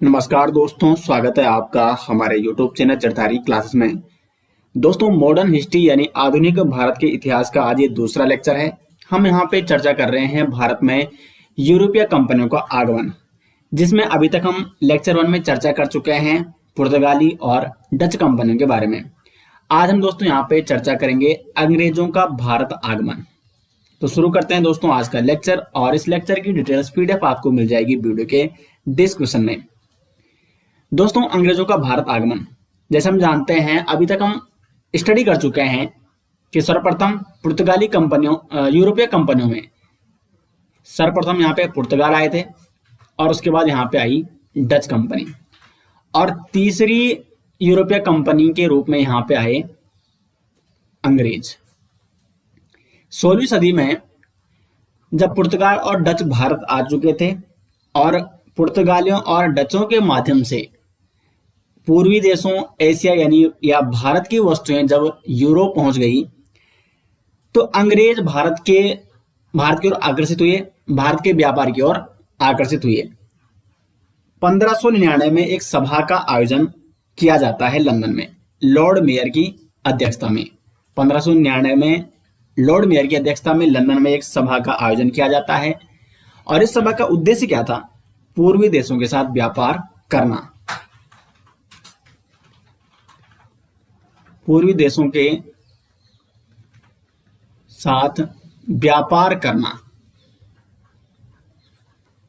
नमस्कार दोस्तों, स्वागत है आपका हमारे YouTube चैनल चरधारी क्लासेस में। दोस्तों, मॉडर्न हिस्ट्री यानी आधुनिक भारत के इतिहास का आज ये दूसरा लेक्चर है। हम यहाँ पे चर्चा कर रहे हैं भारत में यूरोपीय कंपनियों का आगमन, जिसमें अभी तक हम लेक्चर 1 में चर्चा कर चुके हैं पुर्तगाली और डच कंपनियों के बारे में। आज हम दोस्तों यहाँ पे चर्चा करेंगे अंग्रेजों का भारत आगमन। तो शुरू करते हैं दोस्तों आज का लेक्चर, और इस लेक्चर की डिटेल्स PDF आपको मिल जाएगी वीडियो के डिस्क्रिप्शन में। दोस्तों, अंग्रेजों का भारत आगमन, जैसे हम जानते हैं, अभी तक हम स्टडी कर चुके हैं कि सर्वप्रथम पुर्तगाली कंपनियों यूरोपीय कंपनियों में सर्वप्रथम यहाँ पे पुर्तगाल आए थे, और उसके बाद यहाँ पे आई डच कंपनी, और तीसरी यूरोपीय कंपनी के रूप में यहाँ पे आए अंग्रेज। 16वीं सदी में जब पुर्तगाल और डच भारत आ चुके थे, और पुर्तगालियों और डचों के माध्यम से पूर्वी देशों एशिया यानी या भारत की वस्तुएं जब यूरोप पहुंच गई, तो अंग्रेज भारत की ओर आकर्षित हुए, भारत के व्यापार की ओर आकर्षित हुए। 1599 में एक सभा का आयोजन किया जाता है लंदन में, लॉर्ड मेयर की अध्यक्षता में। 1599 में लॉर्ड मेयर की अध्यक्षता में लंदन में एक सभा का आयोजन किया जाता है, और इस सभा का उद्देश्य क्या था? पूर्वी देशों के साथ व्यापार करना, पूर्वी देशों के साथ व्यापार करना,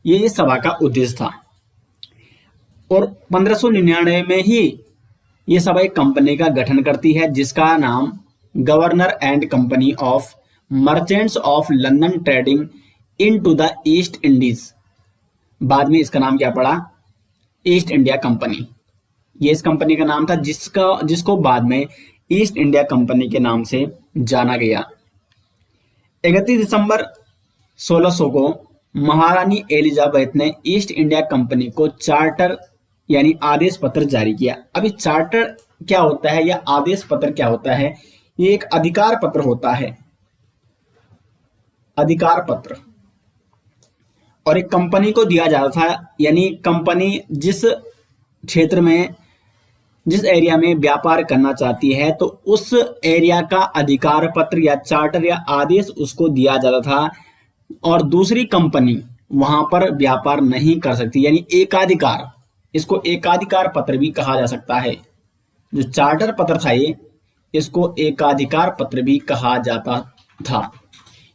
ये इस सभा का उद्देश्य था। और 1599 में ही ये सभा एक कंपनी का गठन करती है, जिसका नाम governor and company of merchants of London trading into the east Indies. बाद में इसका नाम क्या पड़ा? East India company. ये इस कंपनी का नाम था, जिसको बाद में ईस्ट इंडिया कंपनी के नाम से जाना गया। 31 दिसंबर 1600 को महारानी एलिजाबेथ ने ईस्ट इंडिया कंपनी को चार्टर यानी आदेश पत्र जारी किया। अभी चार्टर क्या होता है या आदेश पत्र क्या होता है? ये एक अधिकार पत्र होता है, अधिकार पत्र, और एक कंपनी को दिया जाता था, यानी कंपनी जिस क्षेत्र में, जिस एरिया में व्यापार करना चाहती है, तो उस एरिया का अधिकार पत्र या चार्टर या आदेश उसको दिया जाता था, और दूसरी कंपनी वहां पर व्यापार नहीं कर सकती, यानी एकाधिकार। इसको एकाधिकार पत्र भी कहा जा सकता है। जो चार्टर पत्र था इसको एकाधिकार पत्र भी कहा जाता था।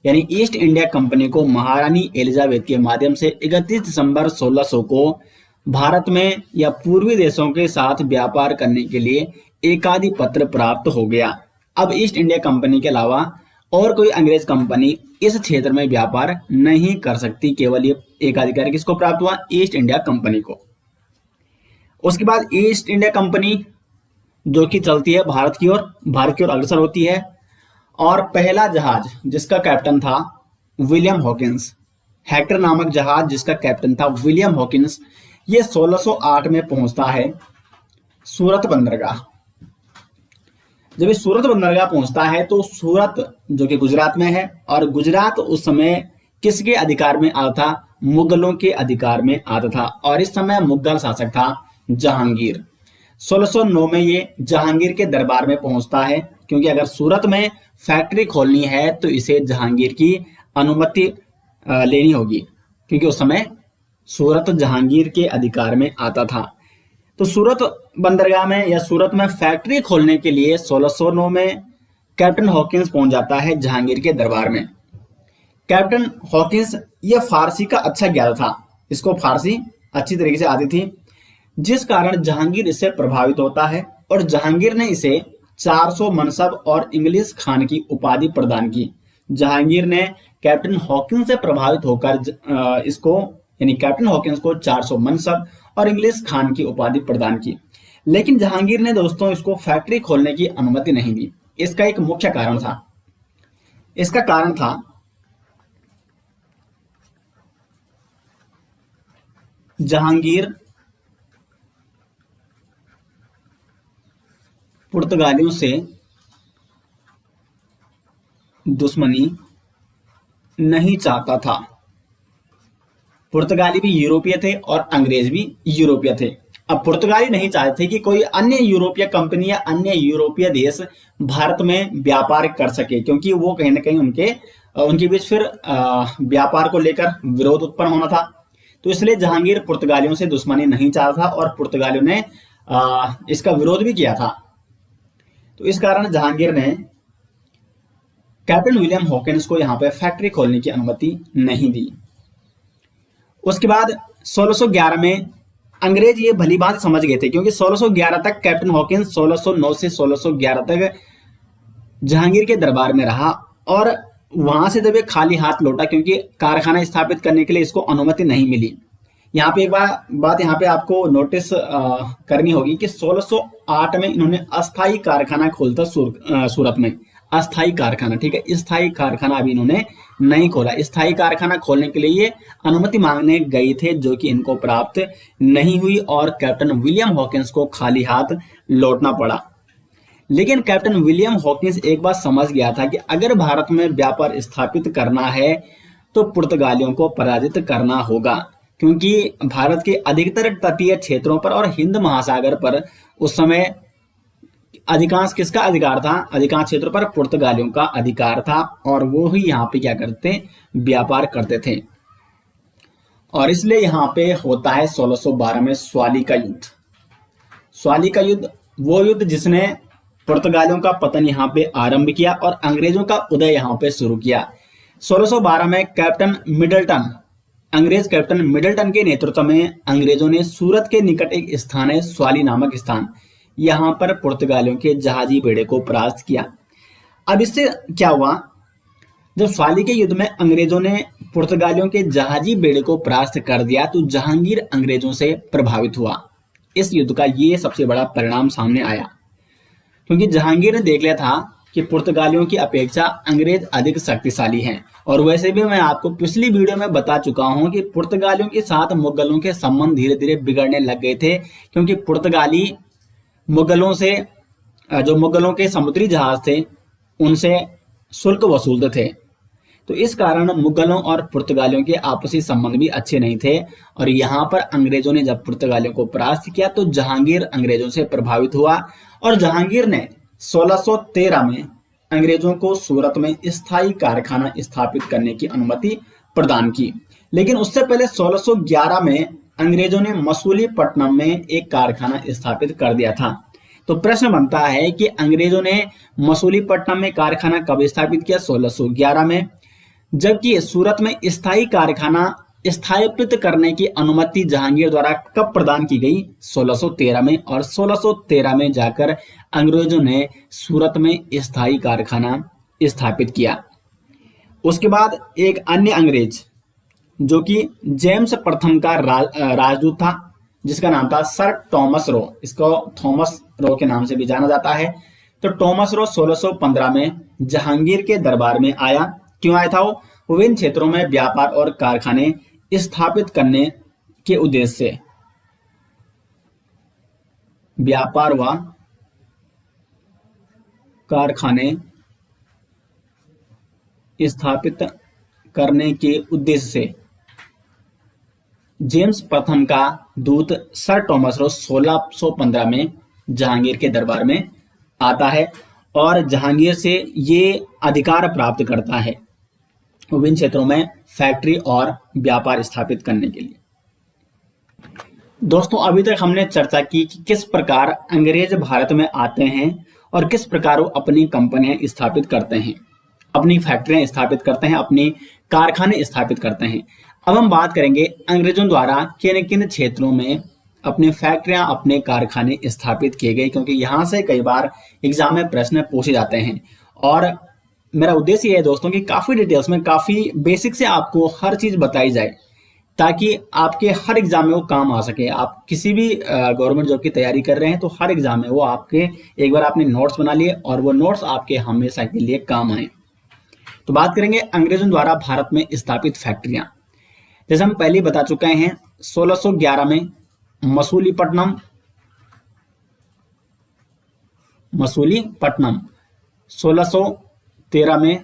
यानी ईस्ट इंडिया कंपनी को महारानी एलिजाबेथ के माध्यम से 31 दिसंबर 1600 को भारत में या पूर्वी देशों के साथ व्यापार करने के लिए एकाधिकार पत्र प्राप्त हो गया। अब ईस्ट इंडिया कंपनी के अलावा और कोई अंग्रेज कंपनी इस क्षेत्र में व्यापार नहीं कर सकती। केवल ये एकाधिकार किसको प्राप्त हुआ? ईस्ट इंडिया कंपनी को। उसके बाद ईस्ट इंडिया कंपनी जो कि चलती है भारत की ओर अग्रसर होती है, और पहला जहाज जिसका कैप्टन था विलियम हॉकिंस, हेक्टर नामक जहाज जिसका कैप्टन था विलियम हॉकिंस, ये 1608 में पहुंचता है सूरत बंदरगाह। जब ये सूरत बंदरगाह पहुंचता है, तो सूरत जो कि गुजरात में है, और गुजरात उस समय किसके अधिकार में आता था? मुगलों के अधिकार में आता था, और इस समय मुगल शासक था जहांगीर। 1609 में ये जहांगीर के दरबार में पहुंचता है, क्योंकि अगर सूरत में फैक्ट्री खोलनी है तो इसे जहांगीर की अनुमति लेनी होगी, क्योंकि उस समय सूरत जहांगीर के अधिकार में आता था। तो सूरत बंदरगाह में या सूरत में फैक्ट्री खोलने के लिए 1609 में कैप्टन हॉकिंस पहुंच जाता है जहांगीर के दरबार में। कैप्टन हॉकिंस ये फारसी का अच्छा ज्ञाता था, इसको फारसी अच्छी तरीके से आती थी, जिस कारण जहांगीर इससे प्रभावित होता है, और जहांगीर ने इसे 400 मनसब और इंग्लिश खान की उपाधि प्रदान की। जहांगीर ने कैप्टन हॉकिंस से प्रभावित होकर इसको यानी कैप्टन हॉकिंस को 400 मनसब और इंग्लिश खान की उपाधि प्रदान की। लेकिन जहांगीर ने दोस्तों इसको फैक्ट्री खोलने की अनुमति नहीं दी। इसका एक मुख्य कारण था, इसका कारण था जहांगीर पुर्तगालियों से दुश्मनी नहीं चाहता था। पुर्तगाली भी यूरोपीय थे और अंग्रेज भी यूरोपीय थे। अब पुर्तगाली नहीं चाहते थे कि कोई अन्य यूरोपीय कंपनी या अन्य यूरोपीय देश भारत में व्यापार कर सके, क्योंकि वो कहीं ना कहीं उनके बीच फिर व्यापार को लेकर विरोध उत्पन्न होना था। तो इसलिए जहांगीर पुर्तगालियों से दुश्मनी नहीं चाहता था और पुर्तगालियों ने इसका विरोध भी किया था। तो इस कारण जहांगीर ने कैप्टन विलियम हॉकिंस को यहाँ पे फैक्ट्री खोलने की अनुमति नहीं दी। उसके बाद 1611 में अंग्रेज ये भली बात समझ गए थे, क्योंकि 1611 तक कैप्टन हॉकिंस 1609 से 1611 तक जहांगीर के दरबार में रहा और वहां से जब ये खाली हाथ लौटा, क्योंकि कारखाना स्थापित करने के लिए इसको अनुमति नहीं मिली। यहाँ पे एक बात यहाँ पे आपको नोटिस करनी होगी कि 1608 में इन्होंने अस्थाई कारखाना खोलता सूरत में, अस्थाई कारखाना, ठीक है। स्थायी कारखाना अभी इन्होंने नहीं खोला। स्थायी कारखाना खोलने के लिए ये अनुमति मांगने गए थे, जो कि इनको प्राप्त नहीं हुई और कैप्टन विलियम हॉकिंस को खाली हाथ लौटना पड़ा। लेकिन कैप्टन विलियम हॉकिंस एक बात समझ गया था कि अगर भारत में व्यापार स्थापित करना है तो पुर्तगालियों को पराजित करना होगा, क्योंकि भारत के अधिकतर तटीय क्षेत्रों पर और हिंद महासागर पर उस समय अधिकांश किसका अधिकार था? अधिकांश क्षेत्रों पर पुर्तगालियों का अधिकार था और वो ही यहाँ पे क्या करते, व्यापार करते थे। और इसलिए यहाँ पे होता है 1612 में स्वाली का युद्ध। स्वाली का युद्ध वो युद्ध जिसने पुर्तगालियों का पतन यहाँ पे आरंभ किया और अंग्रेजों का उदय यहाँ पे शुरू किया। 1612 में कैप्टन मिडल्टन, अंग्रेज कैप्टन मिडल्टन के नेतृत्व में अंग्रेजों ने सूरत के निकट एक स्थान है स्वाली नामक स्थान, यहाँ पर पुर्तगालियों के जहाजी बेड़े को परास्त किया। अब इससे क्या हुआ, जब स्वाली के युद्ध में अंग्रेजों ने पुर्तगालियों के जहाजी बेड़े को परास्त कर दिया तो जहांगीर अंग्रेजों से प्रभावित हुआ। इस युद्ध का ये सबसे बड़ा परिणाम सामने आया, क्योंकि जहांगीर ने देख लिया था कि पुर्तगालियों की अपेक्षा अंग्रेज अधिक शक्तिशाली हैं। और वैसे भी मैं आपको पिछली वीडियो में बता चुका हूं कि पुर्तगालियों के साथ मुगलों के संबंध धीरे धीरे बिगड़ने लग गए थे, क्योंकि पुर्तगाली मुगलों से, जो मुगलों के समुद्री जहाज थे, उनसे शुल्क वसूलते थे। तो इस कारण मुगलों और पुर्तगालियों के आपसी संबंध भी अच्छे नहीं थे। और यहाँ पर अंग्रेजों ने जब पुर्तगालियों को परास्त किया तो जहांगीर अंग्रेजों से प्रभावित हुआ और जहांगीर ने 1613 में अंग्रेजों को सूरत में स्थायी कारखाना स्थापित करने की अनुमति प्रदान की। लेकिन उससे पहले 1611 में अंग्रेजों ने मसूलीपट्टनम में एक कारखाना स्थापित कर दिया था। तो प्रश्न बनता है कि अंग्रेजों ने मसूलीपट्टनम में कारखाना कब स्थापित किया? 1611 में। जबकि सूरत में स्थायी कारखाना स्थापित करने की अनुमति जहांगीर द्वारा कब प्रदान की गई? 1613 में। और 1613 में जाकर अंग्रेजों ने सूरत में स्थायी कारखाना स्थापित किया। उसके बाद एक अन्य अंग्रेज जो कि जेम्स प्रथम का राजदूत था, जिसका नाम था सर टॉमस रो, इसको थॉमस रो के नाम से भी जाना जाता है। तो टॉमस रो 1615 में जहांगीर के दरबार में आया। क्यों आया था वो? विभिन्न क्षेत्रों में व्यापार और कारखाने स्थापित करने के उद्देश्य से, व्यापार व कारखाने स्थापित करने के उद्देश्य से जेम्स प्रथम का दूत सर टॉमस रो 1615 में जहांगीर के दरबार में आता है और जहांगीर से ये अधिकार प्राप्त करता है विभिन्न क्षेत्रों में फैक्ट्री और व्यापार स्थापित करने के लिए। दोस्तों, अभी तक हमने चर्चा की कि किस प्रकार अंग्रेज भारत में आते हैं और किस प्रकार वो अपनी कंपनियां स्थापित करते हैं, अपनी फैक्ट्रियां स्थापित करते हैं, अपनी कारखाने स्थापित करते हैं। अब हम बात करेंगे अंग्रेजों द्वारा किन किन क्षेत्रों में अपनी फैक्ट्रियां, अपने कारखाने स्थापित किए गए, क्योंकि यहाँ से कई बार एग्जाम में प्रश्न पूछे जाते हैं। और मेरा उद्देश्य ये है दोस्तों कि काफी डिटेल्स में, काफी बेसिक से आपको हर चीज बताई जाए, ताकि आपके हर एग्जाम में वो काम आ सके। आप किसी भी गवर्नमेंट जॉब की तैयारी कर रहे हैं तो हर एग्जाम में वो आपके, एक बार आपने नोट्स बना लिए और वो नोट्स आपके हमेशा के लिए काम आए। तो बात करेंगे अंग्रेजों द्वारा भारत में स्थापित फैक्ट्रियां। जैसे हम पहले बता चुके हैं, 1611 में मसूलीपट्टनम, 1613 में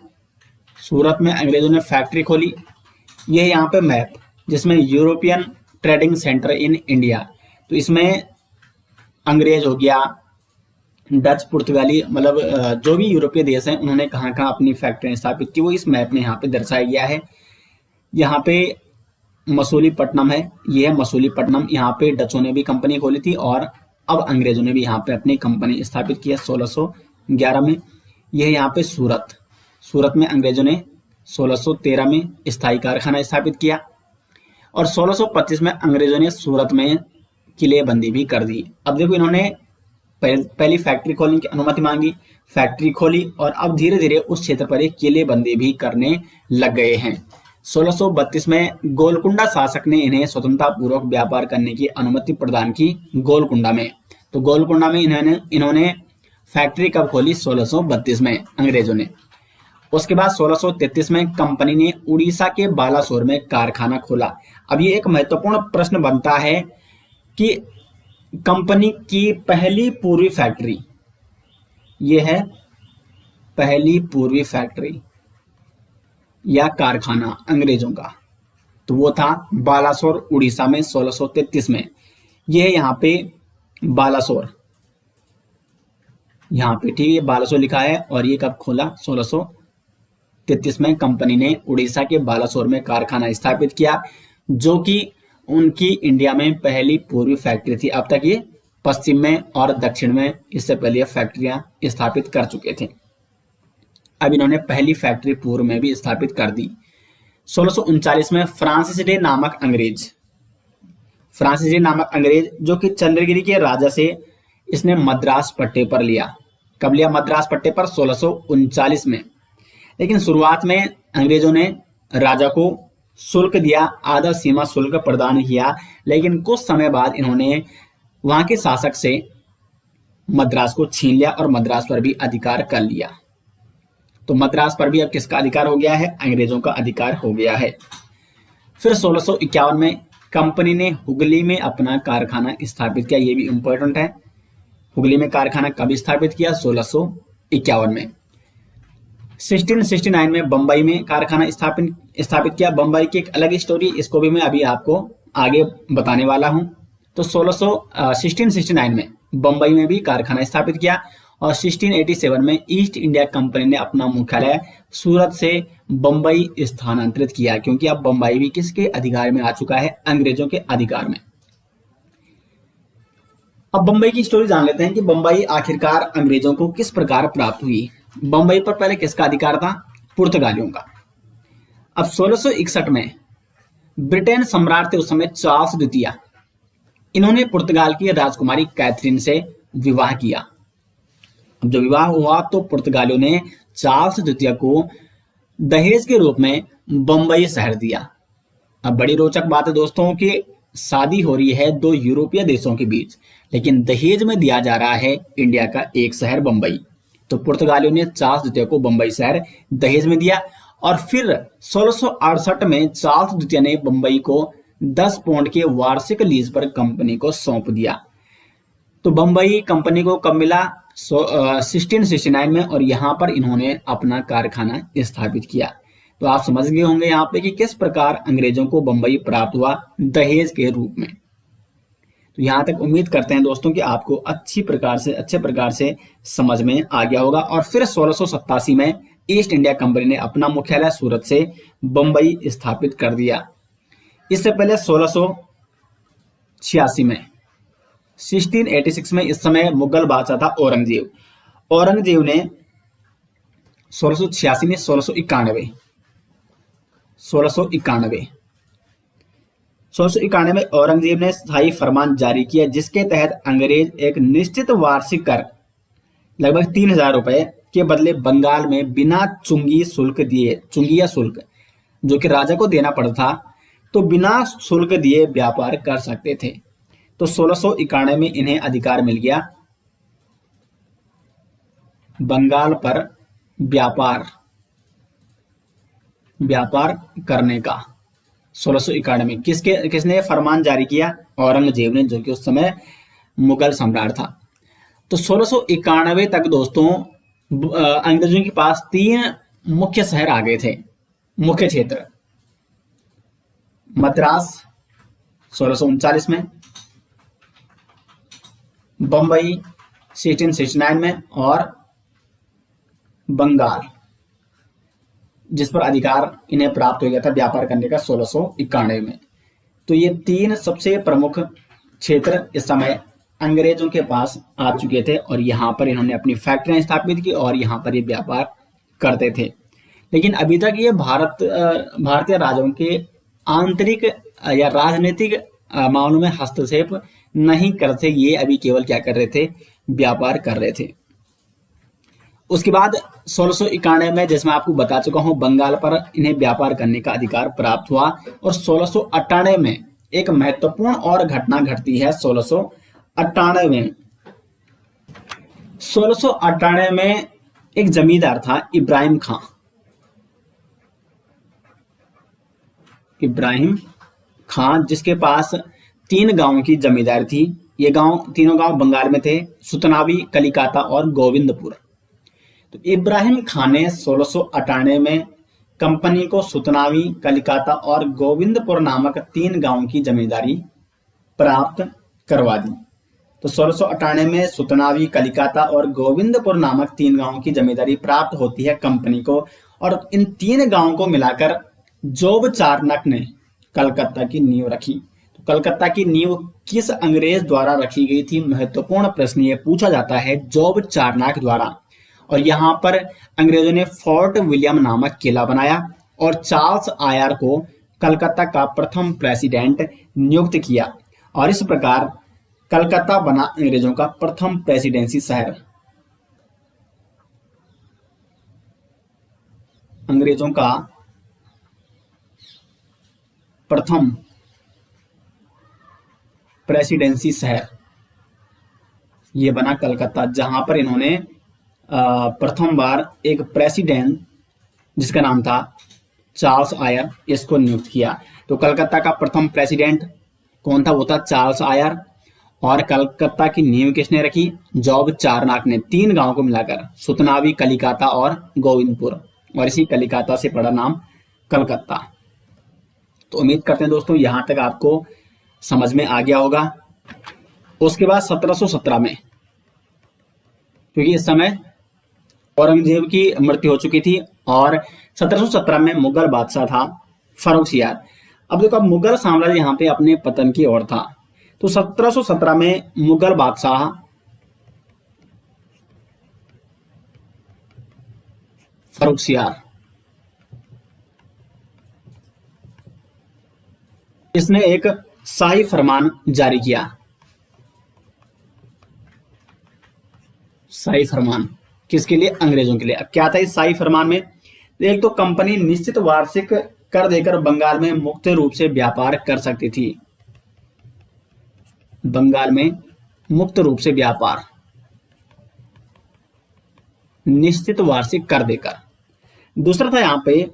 सूरत में अंग्रेजों ने फैक्ट्री खोली। यह यहाँ पे मैप, जिसमें European trading centre in India, तो इसमें अंग्रेज हो गया, डच, पुर्तगाली, मतलब जो भी यूरोपीय देश हैं उन्होंने कहाँ कहाँ अपनी फैक्ट्रियाँ स्थापित की वो इस मैप में यहाँ पे दर्शाया गया है। यहाँ पे मसूलीपट्टनम है, ये है मसूलीपट्टनम, यहाँ पे डचों ने भी कंपनी खोली थी और अब अंग्रेजों ने भी यहाँ पे अपनी कंपनी स्थापित की है 1611 में। यह यहाँ पे सूरत, सूरत में अंग्रेजों ने 1613 में स्थायी कारखाना स्थापित किया और 1625 में अंग्रेजों ने सूरत में किलेबंदी भी कर दी। अब देखो इन्होंने पहली फैक्ट्री खोलने की अनुमति मांगी, फैक्ट्री खोली और अब धीरे धीरे उस क्षेत्र पर एक किलेबंदी भी करने लग गए हैं। 1632 में गोलकुंडा शासक ने इन्हें स्वतंत्रता पूर्वक व्यापार करने की अनुमति प्रदान की गोलकुंडा में। तो गोलकुंडा में इन्होंने फैक्ट्री कब खोली? 1632 में अंग्रेजों ने। उसके बाद 1633 में कंपनी ने उड़ीसा के बालासोर में कारखाना खोला। अब ये एक महत्वपूर्ण प्रश्न बनता है कि कंपनी की पहली पूर्वी फैक्ट्री, ये है पहली पूर्वी फैक्ट्री या कारखाना अंग्रेजों का, तो वो था बालासोर उड़ीसा में 1633 में। ये है यहाँ पे बालासोर, यहाँ पे ठीक है बालासोर लिखा है और ये कब खोला? 1633 में कंपनी ने उड़ीसा के बालासोर में कारखाना स्थापित किया, जो कि उनकी इंडिया में पहली पूर्वी फैक्ट्री थी। अब तक ये पश्चिम में और दक्षिण में इससे पहले फैक्ट्रियां स्थापित कर चुके थे। अब इन्होंने पहली फैक्ट्री पूर्व में भी स्थापित कर दी। 1639 में फ्रांसिस डे नामक अंग्रेज जो कि चंद्रगिरी के राजा से इसने मद्रास पट्टे पर लिया। कब लिया मद्रास पट्टे पर? 1639 में। लेकिन शुरुआत में अंग्रेजों ने राजा को शुल्क दिया, आधा सीमा शुल्क प्रदान किया, लेकिन कुछ समय बाद इन्होंने वहां के शासक से मद्रास को छीन लिया और मद्रास पर भी अधिकार कर लिया। तो मद्रास पर भी अब किसका अधिकार हो गया है? अंग्रेजों का अधिकार हो गया है। फिर 1651 में कंपनी ने हुगली में अपना कारखाना स्थापित किया। ये भी इंपॉर्टेंट है। हुगली में कारखाना कब स्थापित किया? 1651 में। 1669 में बंबई में कारखाना स्थापित किया। बंबई की एक अलग स्टोरी, इसको भी मैं अभी आपको आगे बताने वाला हूं। तो 1669 में बंबई में भी कारखाना स्थापित किया और 1687 में ईस्ट इंडिया कंपनी ने अपना मुख्यालय सूरत से बंबई स्थानांतरित किया, क्योंकि अब बंबई भी किसके अधिकार में आ चुका है? अंग्रेजों के अधिकार में। अब बंबई की स्टोरी जान लेते हैं कि बंबई आखिरकार अंग्रेजों को किस प्रकार प्राप्त हुई। बंबई पर पहले किसका अधिकार था? पुर्तगालियों का। अब 1661 में ब्रिटेन सम्राट थे उस समय चार्ल्स द्वितीय, इन्होंने पुर्तगाल की राजकुमारी कैथरीन से विवाह किया। अब जब विवाह हुआ तो पुर्तगालियों ने चार्ल्स द्वितीय को दहेज के रूप में बंबई शहर दिया। अब बड़ी रोचक बात है दोस्तों कि शादी हो रही है दो यूरोपीय देशों के बीच, लेकिन दहेज में दिया जा रहा है इंडिया का एक शहर बंबई। तो पुर्तगालियों ने चार्ल्स द्वितीय को बंबई शहर दहेज में दिया और फिर 1668 में चार्ल्स द्वितीय ने बंबई को 10 पाउंड के वार्षिक लीज पर कंपनी को सौंप दिया। तो बंबई कंपनी को कब मिला? 1669 में, और यहाँ पर इन्होंने अपना कारखाना स्थापित किया। तो आप समझ गए होंगे यहाँ पे कि किस प्रकार अंग्रेजों को बंबई प्राप्त हुआ दहेज के रूप में। तो यहाँ तक उम्मीद करते हैं दोस्तों कि आपको अच्छे प्रकार से समझ में आ गया होगा। और फिर 1687 में ईस्ट इंडिया कंपनी ने अपना मुख्यालय सूरत से बंबई स्थापित कर दिया। इससे पहले 1686 में 1686 में इस समय मुगल बादशाह था औरंगजेब ने 1686 में 1691 में औरंगजेब ने स्थायी फरमान जारी किया, जिसके तहत अंग्रेज एक निश्चित वार्षिक कर लगभग 3000 रुपए के बदले बंगाल में बिना चुंगी या शुल्क जो कि राजा को देना पड़ता था, तो बिना शुल्क दिए व्यापार कर सकते थे। तो 1691 में इन्हें अधिकार मिल गया बंगाल पर व्यापार करने का। 1691 में किसने फरमान जारी किया? औरंगजेब ने, जो कि उस समय मुगल सम्राट था। तो 1691 तक दोस्तों अंग्रेजों के पास 3 मुख्य शहर आ गए थे, मुख्य क्षेत्र। मद्रास 1639 में, बम्बई 1669 में, और बंगाल जिस पर अधिकार इन्हें प्राप्त हो गया था व्यापार करने का 1691 में। तो ये 3 सबसे प्रमुख क्षेत्र इस समय अंग्रेजों के पास आ चुके थे और यहाँ पर इन्होंने अपनी फैक्ट्रियां स्थापित की और यहाँ पर ये व्यापार करते थे। लेकिन अभी तक ये भारतीय राज्यों के आंतरिक या राजनीतिक मामलों में हस्तक्षेप नहीं करते, ये अभी केवल क्या कर रहे थे, व्यापार कर रहे थे। उसके बाद 1691 में, जैसे मैं आपको बता चुका हूं, बंगाल पर इन्हें व्यापार करने का अधिकार प्राप्त हुआ और 1698 में एक महत्वपूर्ण और घटना घटती है। 1698 में 1698 में एक जमींदार था इब्राहिम खां। इब्राहिम खां जिसके पास 3 गांवों की जमींदारी थी। ये तीनों गांव बंगाल में थे, सुतनावी, कलिकाता और गोविंदपुर। तो इब्राहिम खान ने 1698 में कंपनी को सुतनावी, कलिकाता और गोविंदपुर नामक 3 गांवों की जमींदारी प्राप्त करवा दी। तो 1698 में सुतनावी, कलिकाता और गोविंदपुर नामक 3 गांवों की जमींदारी प्राप्त होती है कंपनी को, और इन 3 गांवों को मिलाकर जॉब चार्नक ने कलकत्ता की नींव रखी। तो कलकत्ता की नींव किस अंग्रेज द्वारा रखी गई थी? महत्वपूर्ण प्रश्न ये पूछा जाता है, जॉब चार्नक द्वारा। और यहाँ पर अंग्रेजों ने फोर्ट विलियम नामक किला बनाया और चार्ल्स आयर को कलकत्ता का प्रथम प्रेसिडेंट नियुक्त किया, और इस प्रकार कलकत्ता बना अंग्रेजों का प्रथम प्रेसिडेंसी शहर। अंग्रेजों का प्रथम प्रेसिडेंसी शहर ये बना कलकत्ता, जहां पर इन्होंने प्रथम बार एक प्रेसिडेंट जिसका नाम था चार्ल्स आयर, इसको नियुक्त किया। तो कलकत्ता का प्रथम प्रेसिडेंट कौन था? वो था चार्ल्स आयर। और कलकत्ता की नींव किसने रखी? जॉब चार्नक ने, 3 गांवों को मिलाकर, सुतनावी, कलिकाता और गोविंदपुर, और इसी कलिकाता से पड़ा नाम कलकत्ता। तो उम्मीद करते हैं दोस्तों यहां तक आपको समझ में आ गया होगा। उसके बाद 1717 में, क्योंकि इस समय औरंगजेब की मृत्यु हो चुकी थी, और 1717 में मुगल बादशाह था फर्रुखसियार। अब देखो, अब मुगल साम्राज्य यहाँ पे अपने पतन की ओर था। तो 1717 में मुगल बादशाह फर्रुखसियार, इसने एक शाही फरमान जारी किया। शाही फरमान किसके लिए? अंग्रेजों के लिए। अब क्या था इस शाही फरमान में? एक तो कंपनी निश्चित वार्षिक कर देकर बंगाल में मुक्त रूप से व्यापार कर सकती थी। बंगाल में मुक्त रूप से व्यापार, निश्चित वार्षिक कर देकर। दूसरा था यहां पे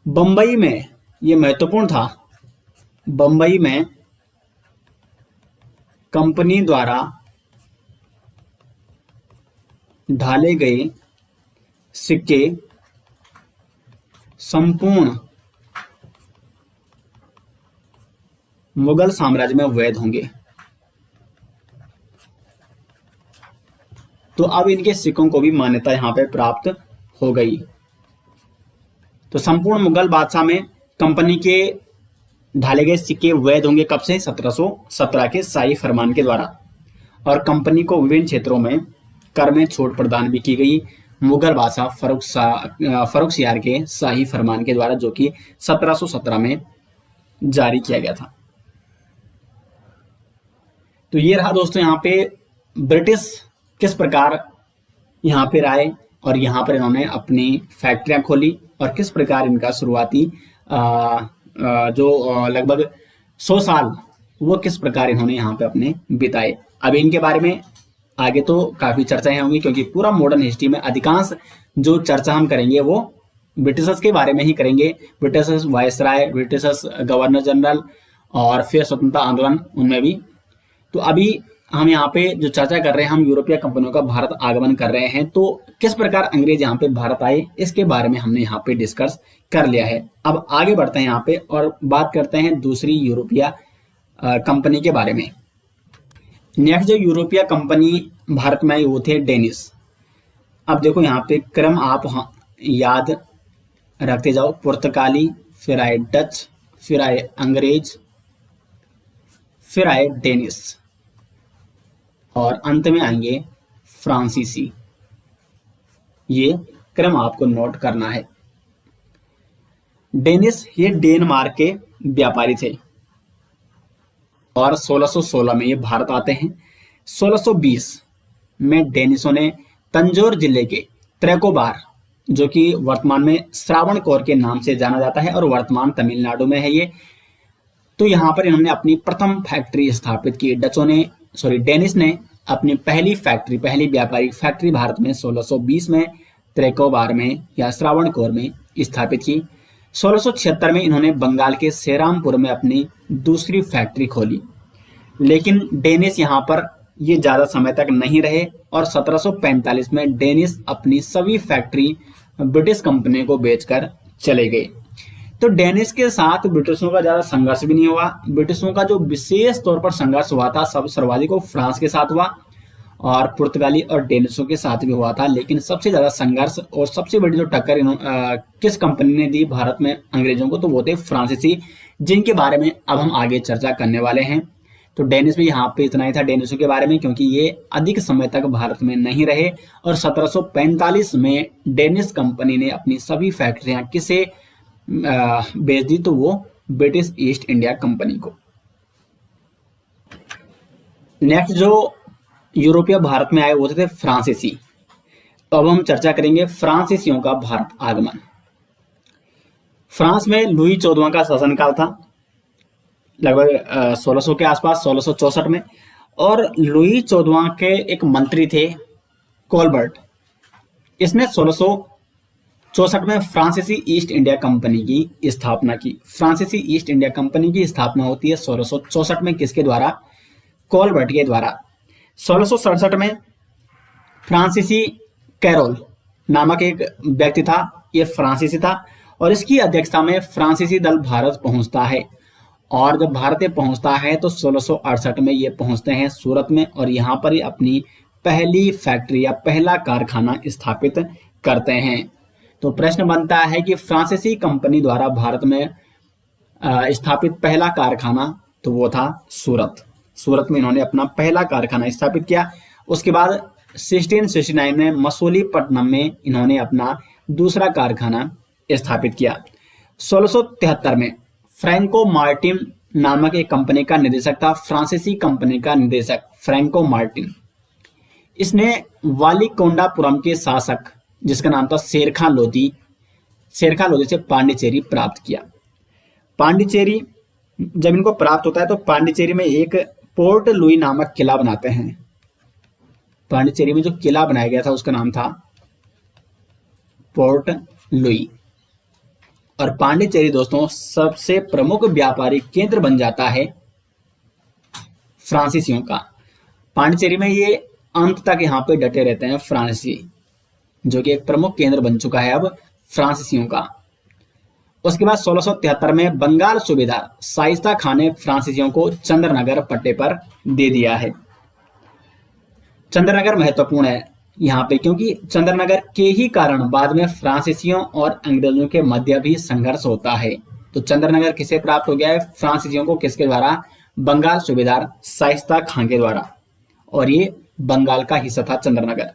बंबई में, यह महत्वपूर्ण था, बंबई में कंपनी द्वारा ढाले गए सिक्के संपूर्ण मुगल साम्राज्य में वैध होंगे। तो अब इनके सिक्कों को भी मान्यता यहां पे प्राप्त हो गई। तो संपूर्ण मुगल बादशाह में कंपनी के ढाले गए सिक्के वैध होंगे। कब से? 1717 के शाही फरमान के द्वारा। और कंपनी को विभिन्न क्षेत्रों में कर में छूट प्रदान भी की गई मुगल बादशाह फर्रुखसियार के शाही फरमान के द्वारा, जो कि 1717 में जारी किया गया था। तो ये रहा दोस्तों यहाँ पे ब्रिटिश किस प्रकार यहाँ पे आए और यहाँ पर इन्होंने अपनी फैक्ट्रियां खोली, और किस प्रकार इनका शुरुआती जो लगभग 100 साल वो किस प्रकार इन्होंने यहाँ पे अपने बिताए। अब इनके बारे में आगे तो काफी चर्चाएं होंगी, क्योंकि पूरा मॉडर्न हिस्ट्री में अधिकांश जो चर्चा हम करेंगे वो ब्रिटिशर्स के बारे में ही करेंगे। Britishers viceroy, Britishers governor general, और फिर स्वतंत्रता आंदोलन, उनमें भी। तो अभी हम यहाँ पे जो चर्चा कर रहे हैं, हम यूरोपीय कंपनियों का भारत आगमन कर रहे हैं, तो किस प्रकार अंग्रेज यहाँ पे भारत आए इसके बारे में हमने यहाँ पे डिस्कस कर लिया है। अब आगे बढ़ते हैं यहाँ पे और बात करते हैं दूसरी यूरोपीय कंपनी के बारे में। नेक्स्ट जो यूरोपीय कंपनी भारत में आई वो थे डेनिस। अब देखो यहाँ पे क्रम आप याद रखते जाओ, पुर्तगाली, फिर आए डच, फिर आए अंग्रेज, फिर आए डेनिस और अंत में आएंगे फ्रांसीसी। ये क्रम आपको नोट करना है। डेनिस ये डेनमार्क के व्यापारी थे और 1616 में ये भारत आते हैं। 1620 में डेनिसों ने तंजौर जिले के त्रेकोबार, जो कि वर्तमान में श्रावणकोर के नाम से जाना जाता है और वर्तमान तमिलनाडु में है ये, तो यहाँ पर इन्होंने अपनी प्रथम फैक्ट्री स्थापित की। डेनिस ने अपनी पहली व्यापारिक फैक्ट्री भारत में 1620 में त्रेकोबार में या श्रावणकोर में स्थापित की। 1676 में इन्होंने बंगाल के सेरामपुर में अपनी दूसरी फैक्ट्री खोली, लेकिन डेनिस यहाँ पर ये ज्यादा समय तक नहीं रहे और 1745 में डेनिस अपनी सभी फैक्ट्री ब्रिटिश कंपनी को बेचकर चले गए। तो डेनिस के साथ ब्रिटिशों का ज्यादा संघर्ष भी नहीं हुआ। ब्रिटिशों का जो विशेष तौर पर संघर्ष हुआ था सब सर्वाधिक फ्रांस के साथ हुआ और पुर्तगाली और डेनिसों के साथ भी हुआ था, लेकिन सबसे ज्यादा संघर्ष और सबसे बड़ी जो टक्कर किस कंपनी ने दी भारत में अंग्रेजों को, तो वो थे फ्रांसीसी, जिनके बारे में अब हम आगे चर्चा करने वाले हैं। तो डेनिस भी यहाँ पे इतना ही था डेनिसों के बारे में, क्योंकि ये अधिक समय तक भारत में नहीं रहे और 1745 में डेनिस कंपनी ने अपनी सभी फैक्ट्रियां किसे बेच दी, तो वो ब्रिटिश ईस्ट इंडिया कंपनी को। नेक्स्ट जो यूरोपीय भारत में आए वो थे फ्रांसीसी। तो अब हम चर्चा करेंगे फ्रांसीसियों का भारत आगमन। फ्रांस में लुई 14वां का शासनकाल था, लगभग 1600 के आसपास, 1664 में, और लुई 14वां के एक मंत्री थे कोलबर्ट। इसने 1664 में फ्रांसीसी ईस्ट इंडिया कंपनी की स्थापना की। फ्रांसीसी ईस्ट इंडिया कंपनी की स्थापना होती है 1664 में, किसके द्वारा? कोलबर्ट के द्वारा। 1667 में फ्रांसीसी कैरोल नामक एक व्यक्ति था, ये फ्रांसीसी था और इसकी अध्यक्षता में फ्रांसीसी दल भारत पहुंचता है। और जब भारत पहुंचता है तो 1668 में ये पहुंचते हैं सूरत में और यहाँ पर अपनी पहली फैक्ट्री या पहला कारखाना स्थापित करते हैं। तो प्रश्न बनता है कि फ्रांसीसी कंपनी द्वारा भारत में स्थापित पहला कारखाना, तो वो था सूरत। सूरत में इन्होंने अपना पहला कारखाना स्थापित किया। उसके बाद 1669 में मसूलीपट्टनम में इन्होंने अपना दूसरा कारखाना स्थापित किया। 1673 में फ्रैंको मार्टिन नामक एक कंपनी का निदेशक था, फ्रांसीसी कंपनी का निदेशक फ्रैंको मार्टिन। इसने वालीकोंडापुरम के शासक जिसका नाम था शेरखा लोधी से पांडिचेरी प्राप्त किया। पांडिचेरी जब इनको प्राप्त होता है तो पांडिचेरी में एक पोर्ट लुई नामक किला बनाते हैं। पांडिचेरी में जो किला बनाया गया था उसका नाम था पोर्ट लुई। और पांडिचेरी दोस्तों सबसे प्रमुख व्यापारिक केंद्र बन जाता है फ्रांसीसियों का। पांडिचेरी में ये अंत तक यहाँ पे डटे रहते हैं फ्रांसीसी, जो कि एक प्रमुख केंद्र बन चुका है अब फ्रांसीसियों का। उसके बाद 1673 में बंगाल सूबेदार शाइस्ता खान ने फ्रांसीसियों को चंद्रनगर पट्टे पर दे दिया है। चंद्रनगर महत्वपूर्ण है यहाँ पे, क्योंकि चंद्रनगर के ही कारण बाद में फ्रांसीसियों और अंग्रेजों के मध्य भी संघर्ष होता है। तो चंद्रनगर किसे प्राप्त हो गया है? फ्रांसीसियों को। किसके द्वारा? बंगाल सूबेदार शाइस्ता खान के द्वारा। और ये बंगाल का हिस्सा था चंद्रनगर,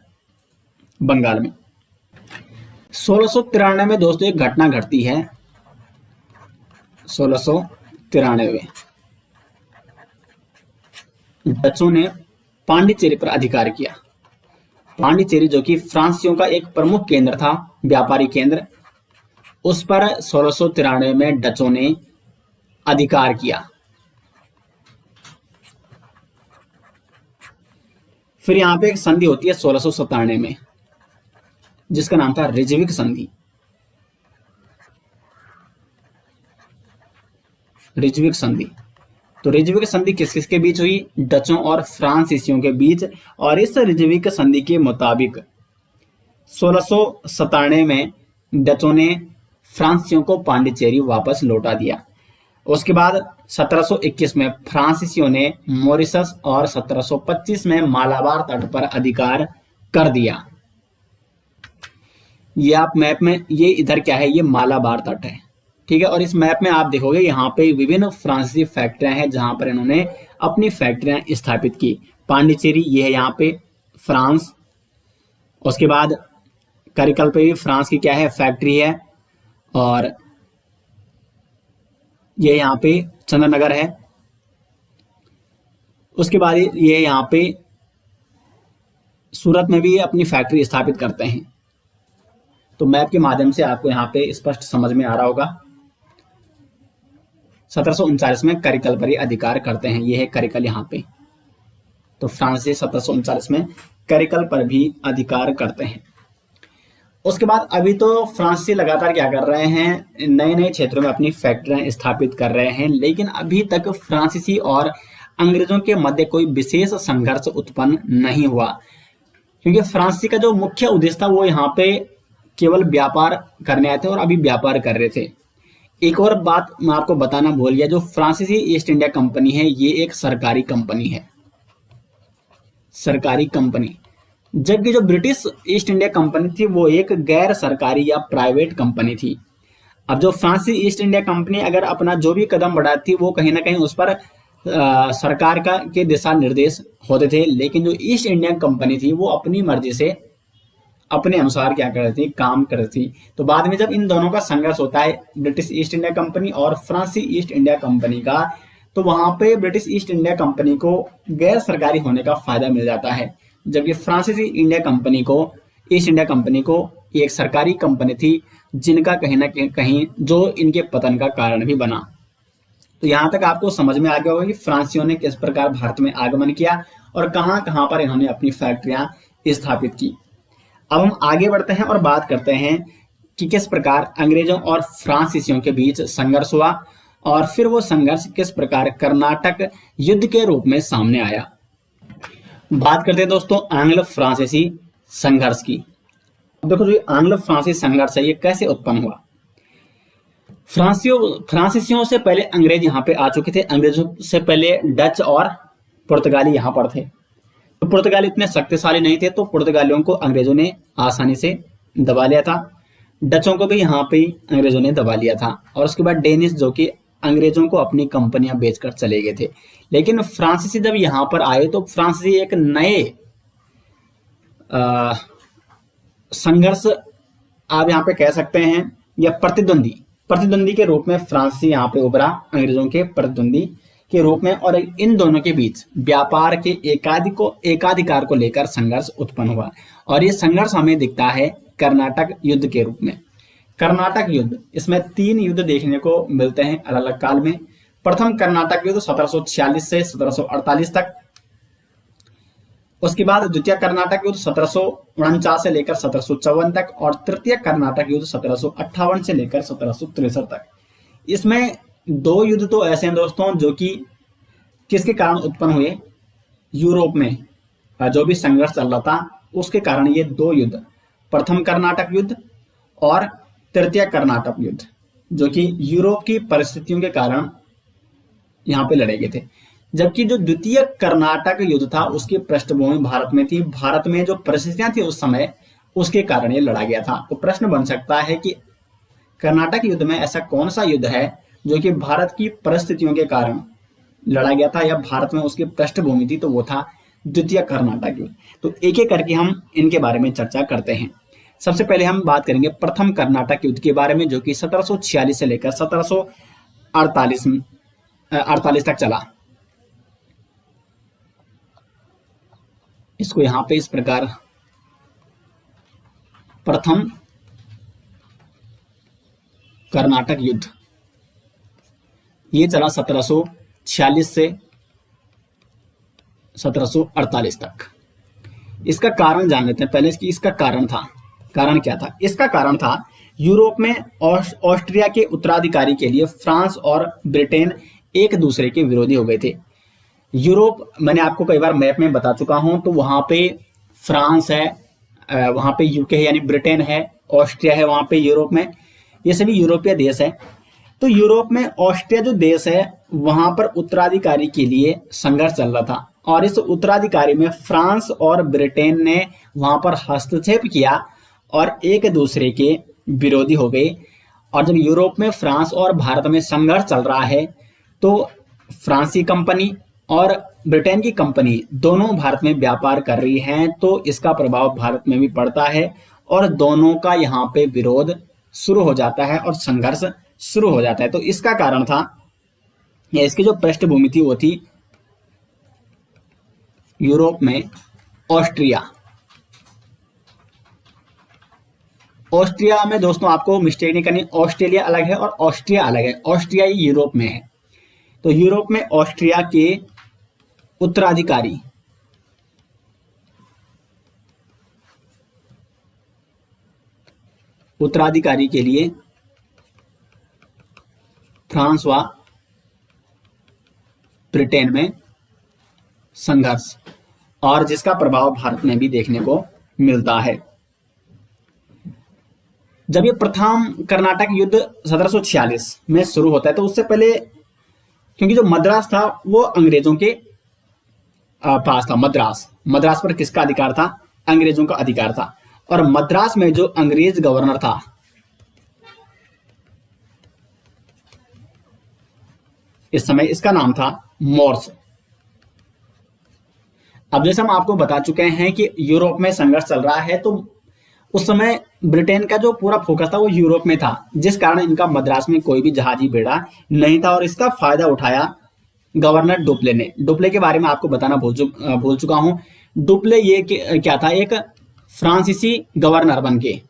बंगाल में। 1693 में दोस्तों एक घटना घटती है। 1693 में डचों ने पांडिचेरी पर अधिकार किया। पांडिचेरी जो कि फ्रांसीसियों का एक प्रमुख केंद्र था, व्यापारी केंद्र, उस पर 1693 में डचों ने अधिकार किया। फिर यहां पे एक संधि होती है 1697 में, जिसका नाम था रिजविक संधि। रिजविक संधि तो रिजविक संधि किस किस के बीच हुई? डचों और फ्रांसीसियों के बीच। और इस रिजविक संधि के मुताबिक 1697 में डचों ने फ्रांसीसियों को पांडिचेरी वापस लौटा दिया। उसके बाद 1721 में फ्रांसीसियों ने मॉरिशस और 1725 में मालाबार तट पर अधिकार कर दिया। ये आप मैप में, ये इधर क्या है, ये मालाबार तट है, ठीक है। और इस मैप में आप देखोगे यहाँ पे विभिन्न फ्रांसीसी फैक्ट्रियां हैं जहां पर इन्होंने अपनी फैक्ट्रियां स्थापित की। पांडिचेरी ये है यहाँ पे फ्रांस। उसके बाद करिकल पे भी फ्रांस की क्या है, फैक्ट्री है। और ये यहाँ पे चंद्रनगर है। उसके बाद ये यहाँ पे सूरत में भी अपनी फैक्ट्री स्थापित करते हैं। तो मैप के माध्यम से आपको यहाँ पे स्पष्ट समझ में आ रहा होगा। 1739 में करिकल पर ही अधिकार करते हैं। ये है करिकल यहाँ पे। तो फ्रांस से 1739 में करिकल पर भी अधिकार करते हैं। उसके बाद अभी तो फ्रांसीसी लगातार क्या कर रहे हैं, नए नए क्षेत्रों में अपनी फैक्ट्रियां स्थापित कर रहे हैं। लेकिन अभी तक फ्रांसीसी और अंग्रेजों के मध्य कोई विशेष संघर्ष उत्पन्न नहीं हुआ, क्योंकि फ्रांसीसी का जो मुख्य उद्देश्य था वो यहाँ पे केवल व्यापार करने आए थे और अभी व्यापार कर रहे थे। एक और बात मैं आपको बताना भूल गया, जो फ्रांसीसी ईस्ट इंडिया कंपनी है ये एक सरकारी कंपनी है, सरकारी कंपनी। जबकि जो ब्रिटिश ईस्ट इंडिया कंपनी थी वो एक गैर सरकारी या प्राइवेट कंपनी थी। अब जो फ्रांसीसी ईस्ट इंडिया कंपनी अगर अपना जो भी कदम बढ़ाती वो कहीं ना कहीं उस पर सरकार का के दिशा निर्देश होते थे। लेकिन जो ईस्ट इंडिया कंपनी थी वो अपनी मर्जी से अपने अनुसार क्या कर रही थी, काम कर रही थी। तो बाद में जब इन दोनों का संघर्ष होता है, ब्रिटिश ईस्ट इंडिया कंपनी और फ्रांसीसी ईस्ट इंडिया कंपनी का, तो वहां पे ब्रिटिश ईस्ट इंडिया कंपनी को गैर सरकारी होने का फायदा मिल जाता है, जबकि फ्रांसीसी इंडिया कंपनी को, ईस्ट इंडिया कंपनी को एक सरकारी कंपनी थी जिनका कहीं ना कहीं जो इनके पतन का कारण भी बना। तो यहां तक आपको समझ में आ गया होगा कि फ्रांसीसियों ने किस प्रकार भारत में आगमन किया और कहां कहां पर इन्होंने अपनी फैक्ट्रियां स्थापित की। अब हम आगे बढ़ते हैं और बात करते हैं कि किस प्रकार अंग्रेजों और फ्रांसीसियों के बीच संघर्ष हुआ और फिर वो संघर्ष किस प्रकार कर्नाटक युद्ध के रूप में सामने आया। बात करते हैं दोस्तों आंग्ल फ्रांसीसी संघर्ष की। देखो जो आंग्ल फ्रांसीसी संघर्ष है ये कैसे उत्पन्न हुआ। फ्रांसीसियों से पहले अंग्रेज यहाँ पे आ चुके थे। अंग्रेजों से पहले डच और पुर्तगाली यहाँ पर थे। तो पुर्तगाली इतने शक्तिशाली नहीं थे, तो पुर्तगालियों को अंग्रेजों ने आसानी से दबा लिया था। डचों को भी यहाँ पे अंग्रेजों ने दबा लिया था। और उसके बाद डेनिश जो कि अंग्रेजों को अपनी कंपनियां बेचकर चले गए थे। लेकिन फ्रांसीसी जब यहाँ पर आए तो फ्रांसीसी एक नए संघर्ष आप यहाँ पे कह सकते हैं, या प्रतिद्वंदी के रूप में फ्रांसीसी यहाँ पे उभरा, अंग्रेजों के प्रतिद्वंदी के रूप में। और इन दोनों के बीच व्यापार के एकाधिकार को लेकर संघर्ष उत्पन्न हुआ। और ये संघर्ष हमें दिखता है कर्नाटक युद्ध के रूप में। कर्नाटक युद्ध, इसमें 3 युद्ध देखने को मिलते हैं अलग अलग काल में। प्रथम कर्नाटक युद्ध 1746 से 1748 तक। उसके बाद द्वितीय कर्नाटक युद्ध 1749 से लेकर 1754 तक। और तृतीय कर्नाटक युद्ध 1758 से लेकर 1763 तक। इसमें 2 युद्ध तो ऐसे हैं दोस्तों जो कि किसके कारण उत्पन्न हुए, यूरोप में जो भी संघर्ष चल रहा था उसके कारण ये 2 युद्ध, प्रथम कर्नाटक युद्ध और तृतीय कर्नाटक युद्ध, जो कि यूरोप की परिस्थितियों के कारण यहाँ पे लड़े गए थे। जबकि जो द्वितीय कर्नाटक युद्ध था उसकी पृष्ठभूमि भारत में थी। भारत में जो परिस्थितियां थी उस समय, उसके कारण ये लड़ा गया था। तो प्रश्न बन सकता है कि कर्नाटक युद्ध में ऐसा कौन सा युद्ध है जो कि भारत की परिस्थितियों के कारण लड़ा गया था या भारत में उसकी पृष्ठभूमि थी, तो वो था द्वितीय कर्नाटक युद्ध। तो एक एक करके हम इनके बारे में चर्चा करते हैं। सबसे पहले हम बात करेंगे प्रथम कर्नाटक युद्ध के बारे में, जो कि 1746 से लेकर 1748 तक चला। इसको यहां पे इस प्रकार, प्रथम कर्नाटक युद्ध ये चला 1746 से 1748 तक। इसका कारण जान लेते हैं पहले कि इसका कारण क्या था। इसका कारण था यूरोप में ऑस्ट्रिया के उत्तराधिकारी के लिए फ्रांस और ब्रिटेन एक दूसरे के विरोधी हो गए थे। यूरोप मैंने आपको कई बार मैप में बता चुका हूं, तो वहां पे फ्रांस है, वहां पे यूके है यानी ब्रिटेन है, ऑस्ट्रिया है वहां पे यूरोप में, ये सभी यूरोपीय देश है। तो यूरोप में ऑस्ट्रिया जो देश है वहां पर उत्तराधिकारी के लिए संघर्ष चल रहा था, और इस उत्तराधिकारी में फ्रांस और ब्रिटेन ने वहां पर हस्तक्षेप किया और एक दूसरे के विरोधी हो गए। और जब यूरोप में फ्रांस और भारत में संघर्ष चल रहा है तो फ्रांसीसी कंपनी और ब्रिटेन की कंपनी दोनों भारत में व्यापार कर रही हैं, तो इसका प्रभाव भारत में भी पड़ता है और दोनों का यहाँ पे विरोध शुरू हो जाता है और संघर्ष शुरू हो जाता है। तो इसका कारण था, या इसकी जो पृष्ठभूमि थी वो थी यूरोप में ऑस्ट्रिया। ऑस्ट्रिया में दोस्तों आपको मिस्टेक नहीं करनी, ऑस्ट्रेलिया अलग है और ऑस्ट्रिया अलग है। ऑस्ट्रिया यूरोप में है, तो यूरोप में ऑस्ट्रिया के उत्तराधिकारी के लिए फ्रांस व ब्रिटेन में संघर्ष, और जिसका प्रभाव भारत में भी देखने को मिलता है। जब ये प्रथम कर्नाटक युद्ध 1746 में शुरू होता है, तो उससे पहले क्योंकि जो मद्रास था वो अंग्रेजों के पास था, मद्रास पर किसका अधिकार था? अंग्रेजों का अधिकार था। और मद्रास में जो अंग्रेज गवर्नर था इस समय, इसका नाम था मोर्स। अब जैसे हम आपको बता चुके हैं कि यूरोप में संघर्ष चल रहा है, तो उस समय ब्रिटेन का जो पूरा फोकस था वो यूरोप में था, जिस कारण इनका मद्रास में कोई भी जहाजी बेड़ा नहीं था, और इसका फायदा उठाया गवर्नर डुप्ले ने। डुप्ले के बारे में आपको बताना भूल चुका हूं। डुप्ले ये क्या था? एक फ्रांसीसी गवर्नर बनके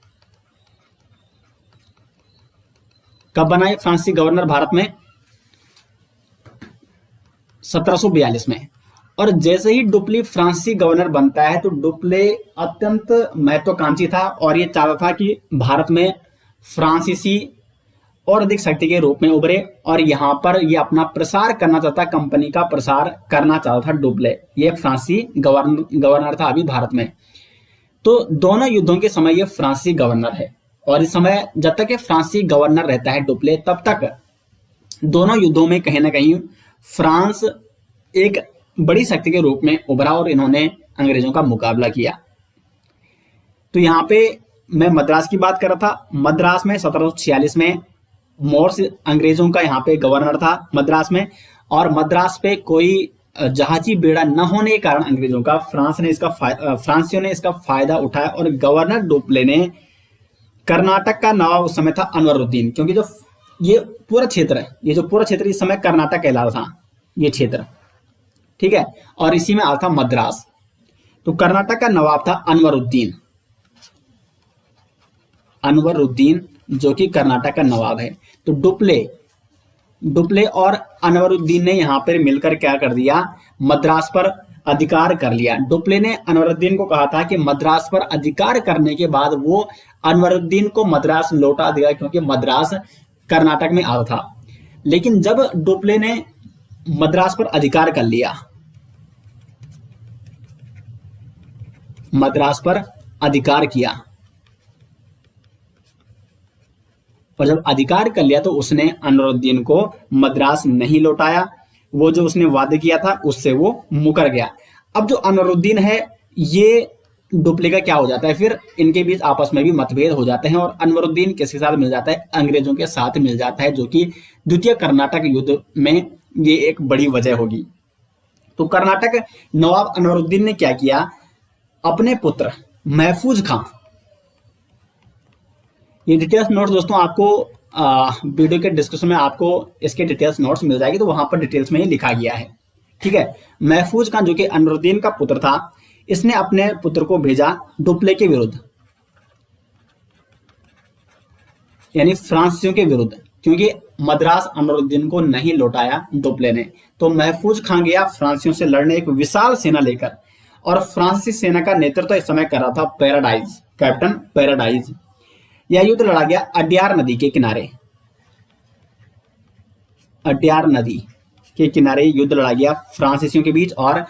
कब बना फ्रांसीसी गवर्नर भारत में? 1742 में। और जैसे ही डुप्ले फ्रांसीसी गवर्नर बनता है तो डुप्ले अत्यंत महत्वाकांक्षी था और ये चाहता था कि भारत में फ्रांसीसी और अधिक शक्ति के रूप में उभरे, और यहाँ पर ये अपना प्रसार करना चाहता, कंपनी का प्रसार करना चाहता था डुप्ले। ये फ्रांसीसी गवर्नर था अभी भारत में। तो दोनों युद्धों के समय ये फ्रांसीसी गवर्नर है, और इस समय जब तक ये फ्रांसीसी गवर्नर रहता है डुप्ले, तब तक दोनों युद्धों में कहीं ना कहीं फ्रांस एक बड़ी शक्ति के रूप में उभरा और इन्होंने अंग्रेजों का मुकाबला किया। तो यहाँ पे मैं मद्रास की बात कर रहा था। मद्रास में 1746 में मोर्स अंग्रेजों का यहाँ पे गवर्नर था मद्रास में, और मद्रास पे कोई जहाजी बेड़ा न होने के कारण अंग्रेजों का फ्रांसीसियों ने इसका फायदा उठाया, और गवर्नर डुप्ले ने कर्नाटक का नवाब उस समय था अनवरुद्दीन, क्योंकि जो ये पूरा क्षेत्र है, ये जो पूरा क्षेत्र इस समय कर्नाटक कहला रहा था ये क्षेत्र, ठीक है, और इसी में आता मद्रास। तो कर्नाटक का नवाब था अनवरुद्दीन जो कि कर्नाटक का नवाब है। तो डुप्ले और अनवरुद्दीन ने यहां पर मिलकर क्या कर दिया? मद्रास पर अधिकार कर लिया। डुप्ले ने अनवरुद्दीन को कहा था कि मद्रास पर अधिकार करने के बाद वो अनवरुद्दीन को मद्रास लौटा देगा, क्योंकि मद्रास कर्नाटक में आता था। लेकिन जब डुप्ले ने मद्रास पर अधिकार कर लिया, मद्रास पर अधिकार किया, और जब अधिकार कर लिया तो उसने अनवरुद्दीन को मद्रास नहीं लौटाया। वो जो उसने वादा किया था उससे वो मुकर गया। अब जो अनवरुद्दीन है ये डुप्ले का क्या हो जाता है? फिर इनके बीच आपस में भी मतभेद हो जाते हैं, और अनवरुद्दीन किसके साथ मिल जाता है? अंग्रेजों के साथ मिल जाता है, जो कि द्वितीय कर्नाटक युद्ध में ये एक बड़ी वजह होगी। तो कर्नाटक नवाब अनवरुद्दीन ने क्या किया? अपने पुत्र महफूज खां, ये डिटेल्स नोट्स दोस्तों आपको वीडियो के डिस्क्रिप्शन में आपको इसके डिटेल्स नोट्स मिल जाएगी, तो वहां पर डिटेल्स में ये लिखा गया है, ठीक है। महफूज खां जो कि अनवरुद्दीन का पुत्र था, इसने अपने पुत्र को भेजा डुप्ले के विरुद्ध, यानी फ्रांसीसियों के विरुद्ध, क्योंकि मद्रास अनवरुद्दीन को नहीं लौटाया डुप्ले ने। तो महफूज खां गया फ्रांसीसियों से लड़ने एक विशाल सेना लेकर, और फ्रांसीसी सेना का नेतृत्व इस समय कर रहा था कैप्टन पैराडाइज। यह युद्ध लड़ा गया अड्यार नदी के किनारे, अड्यार नदी, के किनारे युद्ध लड़ा गया फ्रांसीसियों के बीच, और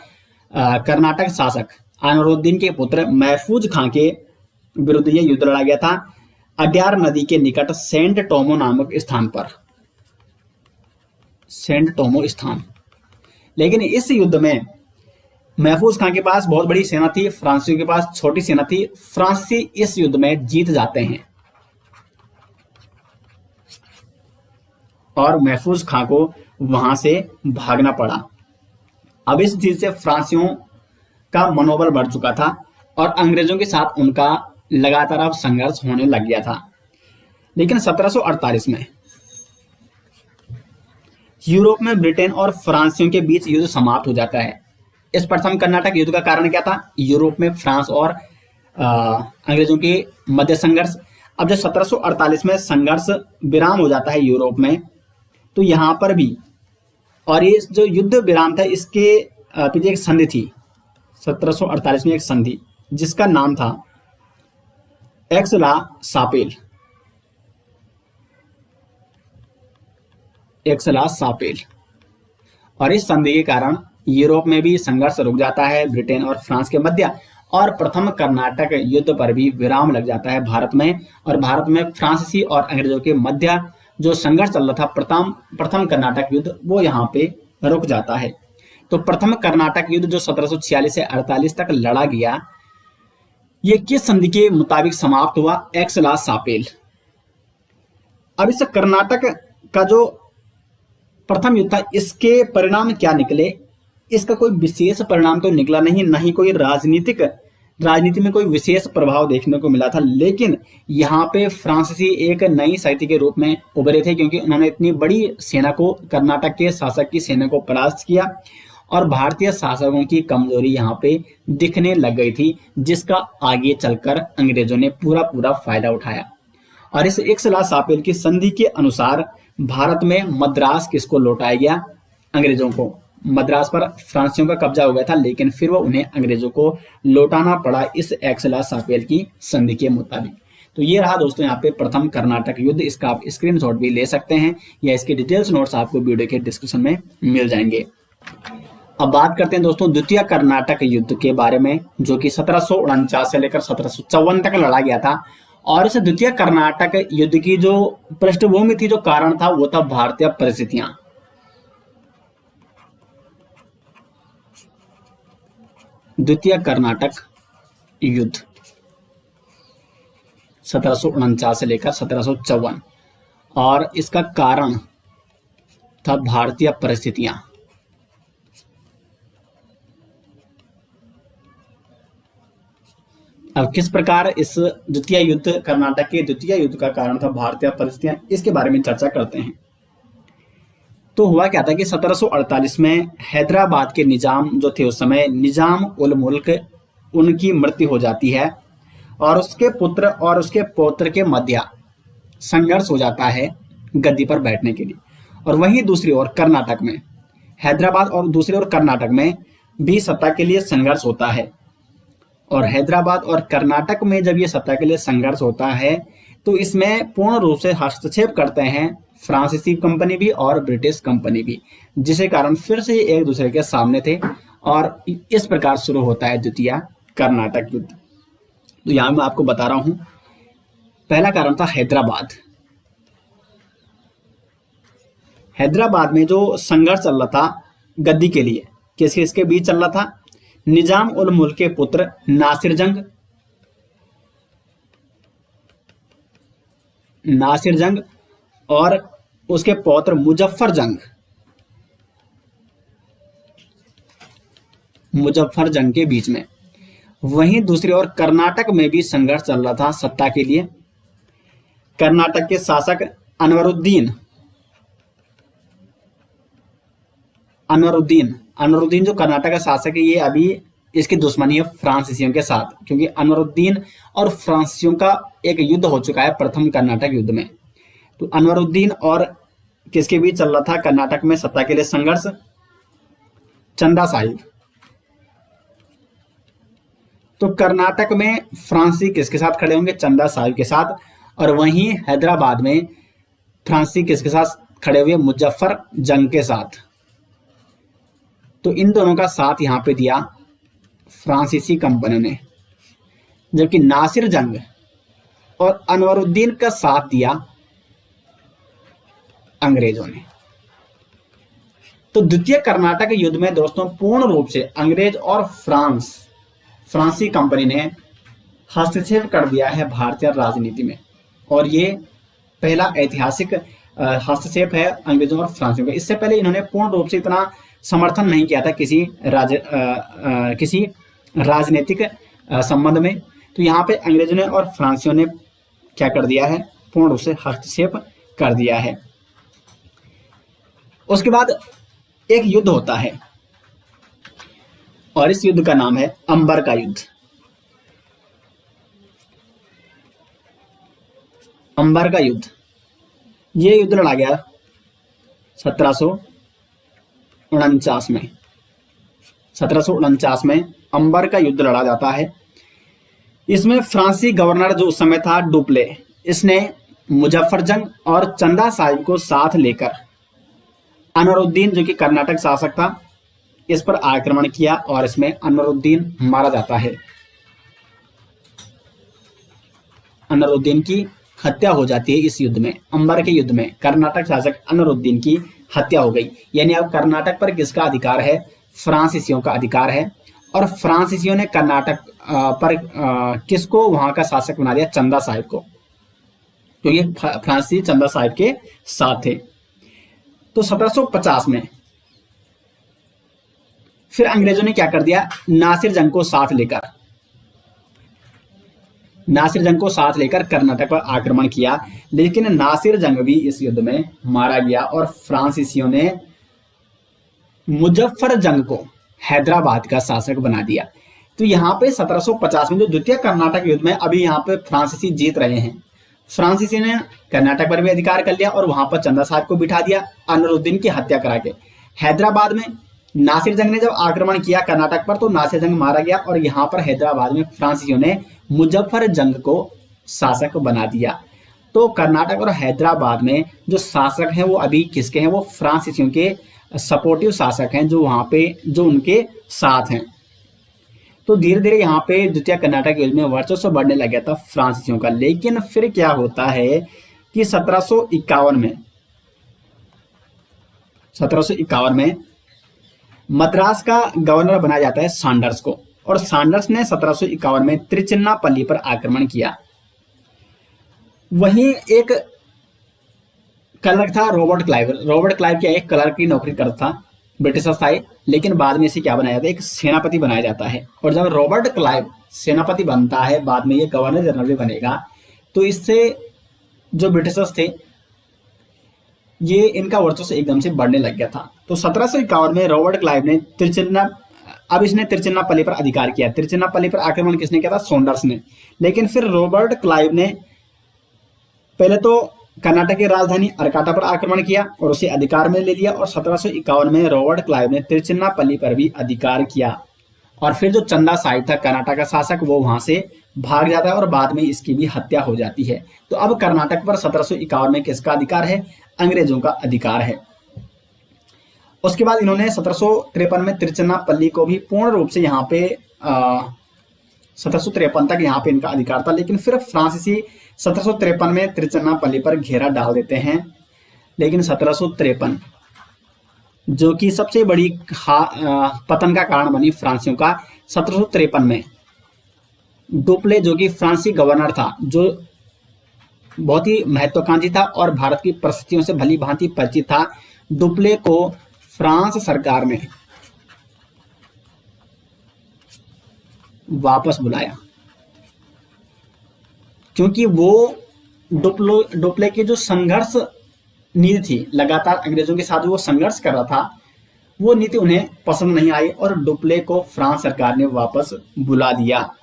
कर्नाटक शासक अनवरुद्दीन के पुत्र महफूज खां के विरुद्ध यह युद्ध लड़ा गया था अड्यार नदी के निकट सेंट टोमो नामक स्थान पर, सेंट टोमो स्थान। लेकिन इस युद्ध में महफूज खां के पास बहुत बड़ी सेना थी, फ्रांसीसियों के पास छोटी सेना थी। फ्रांसीसी इस युद्ध में जीत जाते हैं और महफूज खां को वहां से भागना पड़ा। अब इस चीज से फ्रांसीसियों का मनोबल बढ़ चुका था और अंग्रेजों के साथ उनका लगातार अब संघर्ष होने लग गया था। लेकिन 1748 में यूरोप में ब्रिटेन और फ्रांसीसियों के बीच युद्ध समाप्त हो जाता है। इस प्रथम कर्नाटक युद्ध का कारण क्या था? यूरोप में फ्रांस और अंग्रेजों के मध्य संघर्ष। अब जब 1748 में संघर्ष विराम हो जाता है यूरोप में, तो यहां पर भी, और ये जो युद्ध विराम था इसके पीछे एक संधि थी 1748 में, एक संधि जिसका नाम था एक्स-ला-शापेल। एक्स-ला-शापेल। और इस संधि के कारण यूरोप में भी संघर्ष रुक जाता है ब्रिटेन और फ्रांस के मध्य, और प्रथम कर्नाटक युद्ध पर भी विराम लग जाता है भारत में। और भारत में फ्रांसीसी और अंग्रेजों के मध्य जो संघर्ष चल रहा था प्रथम कर्नाटक युद्ध, वो यहाँ पे रुक जाता है। तो प्रथम कर्नाटक युद्ध जो 1746 से 48 तक लड़ा गया, ये किस संधि के मुताबिक समाप्त हुआ? एक्स-ला-शापेल। अब इस कर्नाटक का जो प्रथम युद्ध था, इसके परिणाम क्या निकले? इसका कोई विशेष परिणाम तो निकला नहीं, ना ही कोई राजनीति में कोई विशेष प्रभाव देखने को मिला था। लेकिन यहाँ पे फ्रांसीसी एक नई शक्ति के रूप में उभरे थे, क्योंकि उन्होंने इतनी बड़ी सेना को, कर्नाटक के शासक की सेना को परास्त किया और भारतीय शासकों की कमजोरी यहाँ पे दिखने लग गई थी, जिसका आगे चलकर अंग्रेजों ने पूरा फायदा उठाया। और इस एक्स-ला-शापेल की संधि के अनुसार भारत में मद्रास किसको लौटाया गया? अंग्रेजों को। मद्रास पर फ्रांसीसियों का कब्जा हो गया था, लेकिन फिर वो उन्हें अंग्रेजों को लौटाना पड़ा इस एक्स-ला-शापेल की संधि के मुताबिक। तो ये रहा दोस्तों यहाँ पे प्रथम कर्नाटक युद्ध। इसका आप स्क्रीनशॉट भी ले सकते हैं या इसके डिटेल्स नोट्स आपको वीडियो के डिस्क्रिप्शन में मिल जाएंगे। अब बात करते हैं दोस्तों द्वितीय कर्नाटक युद्ध के बारे में, जो कि 1749 से लेकर 1754 तक लड़ा गया था। और इस द्वितीय कर्नाटक युद्ध की जो पृष्ठभूमि थी, जो कारण था, वो था भारतीय परिस्थितियां। द्वितीय कर्नाटक युद्ध 1749 से लेकर 1754, और इसका कारण था भारतीय परिस्थितियां। अब किस प्रकार इस द्वितीय युद्ध, कर्नाटक के द्वितीय युद्ध का कारण था भारतीय परिस्थितियां, इसके बारे में चर्चा करते हैं। तो हुआ क्या था कि 1748 में हैदराबाद के निजाम जो थे उस समय, निजाम उल मुल्क, उनकी मृत्यु हो जाती है और उसके पुत्र और उसके पौत्र के मध्य संघर्ष हो जाता है गद्दी पर बैठने के लिए। और वहीं दूसरी ओर कर्नाटक में, हैदराबाद और दूसरी ओर कर्नाटक में भी सत्ता के लिए संघर्ष होता है। और हैदराबाद और कर्नाटक में जब ये सत्ता के लिए संघर्ष होता है, तो इसमें पूर्ण रूप से हस्तक्षेप करते हैं फ्रांसीसी कंपनी भी और ब्रिटिश कंपनी भी, जिसे कारण फिर से एक दूसरे के सामने थे और इस प्रकार शुरू होता है द्वितीय कर्नाटक युद्ध। तो यहां मैं आपको बता रहा हूं, पहला कारण था हैदराबाद। हैदराबाद में जो संघर्ष चल रहा था गद्दी के लिए, किसके बीच चल रहा था? निजाम उल मुल्क के पुत्र नासिर जंग और उसके पौत्र मुजफ्फर जंग के बीच में। वहीं दूसरी ओर कर्नाटक में भी संघर्ष चल रहा था सत्ता के लिए। कर्नाटक के शासक अनवरुद्दीन जो कर्नाटक का शासक है, ये अभी इसकी दुश्मनी है फ्रांसीसियों के साथ, क्योंकि अनवरुद्दीन और फ्रांसीसियों का एक युद्ध हो चुका है प्रथम कर्नाटक युद्ध में। तो अनवरुद्दीन और किसके बीच चल रहा था कर्नाटक में सत्ता के लिए संघर्ष? चंदा साहिब। तो कर्नाटक में फ्रांसीसी किसके साथ खड़े होंगे? चंदा साहिब के साथ। और वहीं हैदराबाद में फ्रांसीसी किसके साथ खड़े हुए? मुजफ्फर जंग के साथ। तो इन दोनों का साथ यहाँ पे दिया फ्रांसीसी कंपनी ने, जबकि नासिर जंग और अनवरुद्दीन का साथ दिया अंग्रेजों ने। तो द्वितीय कर्नाटक युद्ध में दोस्तों पूर्ण रूप से अंग्रेज और फ्रांसी कंपनी ने हस्तक्षेप कर दिया है भारतीय राजनीति में, और ये पहला ऐतिहासिक हस्तक्षेप है अंग्रेजों और फ्रांसियों का। इससे पहले इन्होंने पूर्ण रूप से इतना समर्थन नहीं किया था किसी राजनीतिक संबंध में। तो यहाँ पे अंग्रेजों ने और फ्रांसियों ने क्या कर दिया है, पूर्ण रूप से हस्तक्षेप कर दिया है। उसके बाद एक युद्ध होता है और इस युद्ध का नाम है अंबर का युद्ध। अंबर का युद्ध, ये युद्ध लड़ा गया 1749 में। 1749 में अंबर का युद्ध लड़ा जाता है। इसमें फ्रांसी गवर्नर जो उस समय था डुप्ले, इसने मुजफ्फरजंग और चंदा साहिब को साथ लेकर अनवरुद्दीन जो कि कर्नाटक शासक था, इस पर आक्रमण किया और इसमें अनवरुद्दीन मारा जाता है। अनवरुद्दीन की हत्या हो जाती है इस युद्ध में। अंबर के युद्ध में कर्नाटक शासक अनवरुद्दीन की हत्या हो गई। यानी अब कर्नाटक पर किसका अधिकार है, फ्रांसीसियों का अधिकार है। और फ्रांसीसियों ने कर्नाटक पर किसको वहां का शासक बना दिया, चंदा साहिब को, क्योंकि फ्रांसीसी चंदा साहिब के साथ थे। तो 1750 में फिर अंग्रेजों ने क्या कर दिया, नासिर जंग को साथ लेकर कर्नाटक पर आक्रमण किया। लेकिन नासिर जंग भी इस युद्ध में मारा गया और फ्रांसीसियों ने मुजफ्फरजंग को हैदराबाद का शासक बना दिया। तो यहाँ पे 1750 में जो द्वितीय कर्नाटक युद्ध में अभी यहाँ पे फ्रांसीसी जीत रहे हैं। फ्रांसीसी ने कर्नाटक पर भी अधिकार कर लिया और वहां पर चंदा साहब को बिठा दिया अनवरुद्दीन की हत्या करा के। हैदराबाद में नासिर जंग ने जब आक्रमण किया कर्नाटक पर, तो नासिर जंग मारा गया और यहाँ पर हैदराबाद में फ्रांसीसियों ने मुजफ्फरजंग को शासक बना दिया। तो कर्नाटक और हैदराबाद में जो शासक हैं वो अभी किसके हैं, वो फ्रांसीसियों के सपोर्टिव शासक हैं, जो वहां पे जो उनके साथ हैं। तो धीरे धीरे यहाँ पे द्वितीय कर्नाटक युद्ध में वर्चस्व बढ़ने लग गया था फ्रांसीसियों का। लेकिन फिर क्या होता है कि 1751 में मद्रास का गवर्नर बनाया जाता है सैंडर्स को, और सैंडर्स ने 1751 में त्रिचिन्नापल्ली पर आक्रमण किया। वहीं एक क्लर्क था रॉबर्ट क्लाइव क्या एक क्लर्क की नौकरी करता था, ब्रिटिशर्स था, लेकिन बाद में इसे क्या बनाया जाता है, एक सेनापति बनाया जाता है। और जब रॉबर्ट क्लाइव सेनापति बनता है, बाद में ये गवर्नर जनरल भी बनेगा, तो इससे जो ब्रिटिशर्स थे ये इनका वर्चस्व एकदम से बढ़ने लग गया था। तो 1751 में रॉबर्ट क्लाइव ने त्रिचिन्नापल्ली पर अधिकार किया। त्रिचिन्नापल्ली पर आक्रमण किसने किया था, सैंडर्स ने। लेकिन फिर रॉबर्ट क्लाइव ने पहले तो कर्नाटक की राजधानी अरकाटा पर आक्रमण किया और उसे अधिकार में ले लिया, और 1751 में रॉबर्ट क्लाइव ने त्रिचिन्नापल्ली पर भी अधिकार किया। और फिर जो चंदा साहिब था कर्नाटक का शासक, वो वहां से भाग जाता है और बाद में इसकी भी हत्या हो जाती है। तो अब कर्नाटक पर 1751 में किसका अधिकार है, अंग्रेजों का अधिकार है। उसके बाद इन्होंने 1753 में त्रिचिन्नापल्ली को भी पूर्ण रूप से यहाँ पे 1753 तक यहाँ पे इनका अधिकार था। लेकिन फिर फ्रांसीसी 1753 में त्रिचिन्नापल्ली पर घेरा डाल देते हैं। लेकिन 1753 जो कि सबसे बड़ी पतन का कारण बनी फ्रांसियों का, 1753 में डुप्ले जो कि फ्रांसी गवर्नर था, जो बहुत ही महत्वाकांक्षी था और भारत की परिस्थितियों से भली भांति परिचित था, डुप्ले को फ्रांस सरकार ने वापस बुलाया, क्योंकि वो डुप्ले की जो संघर्ष नीति थी, लगातार अंग्रेजों के साथ वो संघर्ष कर रहा था, वो नीति उन्हें पसंद नहीं आई और डुप्ले को फ्रांस सरकार ने वापस बुला दिया।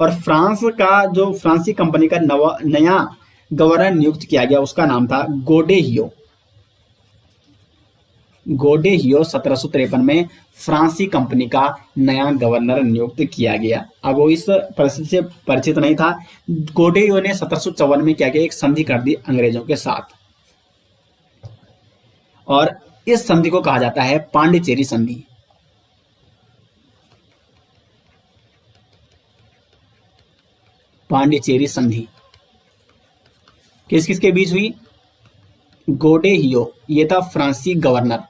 और फ्रांस का जो फ्रांसी कंपनी का नया गवर्नर नियुक्त किया गया, उसका नाम था गोडेहियो। 1753 में फ्रांसी कंपनी का नया गवर्नर नियुक्त किया गया। अब वो इस परिस्थिति से परिचित नहीं था। गोडेहियो ने 1754 में क्या किया, एक संधि कर दी अंग्रेजों के साथ, और इस संधि को कहा जाता है पांडिचेरी संधि। पांडिचेरी संधि किस किस के बीच हुई? गोडे हियो, ये था फ्रांसीसी गवर्नर,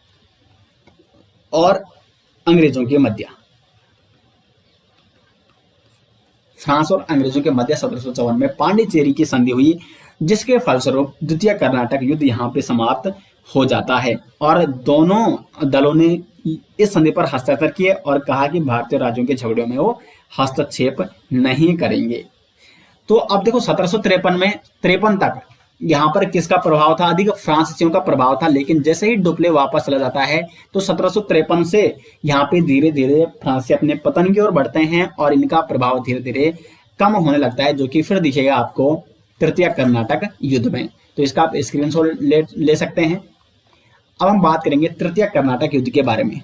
और अंग्रेजों के मध्य, फ्रांस और अंग्रेजों के मध्य 1754 में पांडिचेरी की संधि हुई, जिसके फलस्वरूप द्वितीय कर्नाटक युद्ध यहाँ पे समाप्त हो जाता है। और दोनों दलों ने इस संधि पर हस्ताक्षर किए और कहा कि भारतीय राज्यों के झगड़ों में वो हस्तक्षेप नहीं करेंगे। तो अब देखो 1753 में 53 तक यहाँ पर किसका प्रभाव था? अधिक फ्रांसीसियों का प्रभाव था। लेकिन जैसे ही डुप्ले वापस चला जाता है तो 1753 से यहाँ पे धीरे धीरे फ्रांस अपने पतन की ओर बढ़ते हैं और इनका प्रभाव धीरे धीरे कम होने लगता है, जो कि फिर दिखेगा आपको तृतीय कर्नाटक युद्ध में। तो इसका आप स्क्रीनशॉट ले सकते हैं। अब हम बात करेंगे तृतीय कर्नाटक युद्ध के बारे में।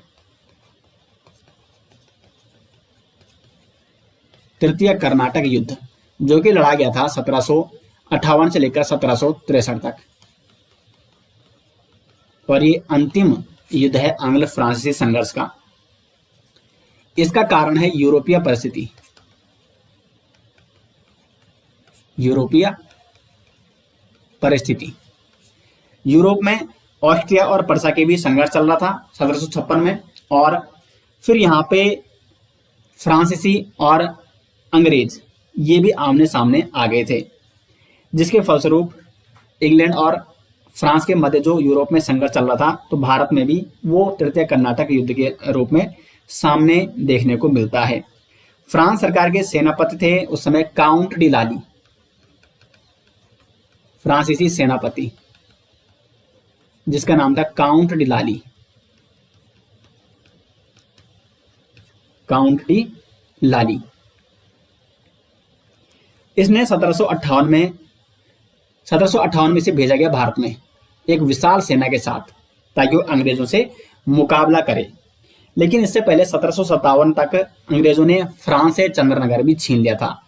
तृतीय कर्नाटक युद्ध जो कि लड़ा गया था 1758 से लेकर 1763 तक, और ये अंतिम युद्ध है आंग्ल फ्रांसीसी संघर्ष का। इसका कारण है यूरोपीय परिस्थिति, यूरोपीय परिस्थिति। यूरोप में ऑस्ट्रिया और पर्सा के बीच संघर्ष चल रहा था 1756 में, और फिर यहाँ पे फ्रांसीसी और अंग्रेज ये भी आमने सामने आ गए थे, जिसके फलस्वरूप इंग्लैंड और फ्रांस के मध्य जो यूरोप में संघर्ष चल रहा था, तो भारत में भी वो तृतीय कर्नाटक युद्ध के रूप में सामने देखने को मिलता है। फ्रांस सरकार के सेनापति थे उस समय काउंट डी लाली, फ्रांसीसी सेनापति जिसका नाम था काउंट डी लाली, काउंट डी लाली। इसने 1758 में इसे भेजा गया भारत में एक विशाल सेना के साथ, ताकि वो अंग्रेजों से मुकाबला करे। लेकिन इससे पहले 1757 तक अंग्रेजों ने फ्रांस से चंद्रनगर भी छीन लिया था।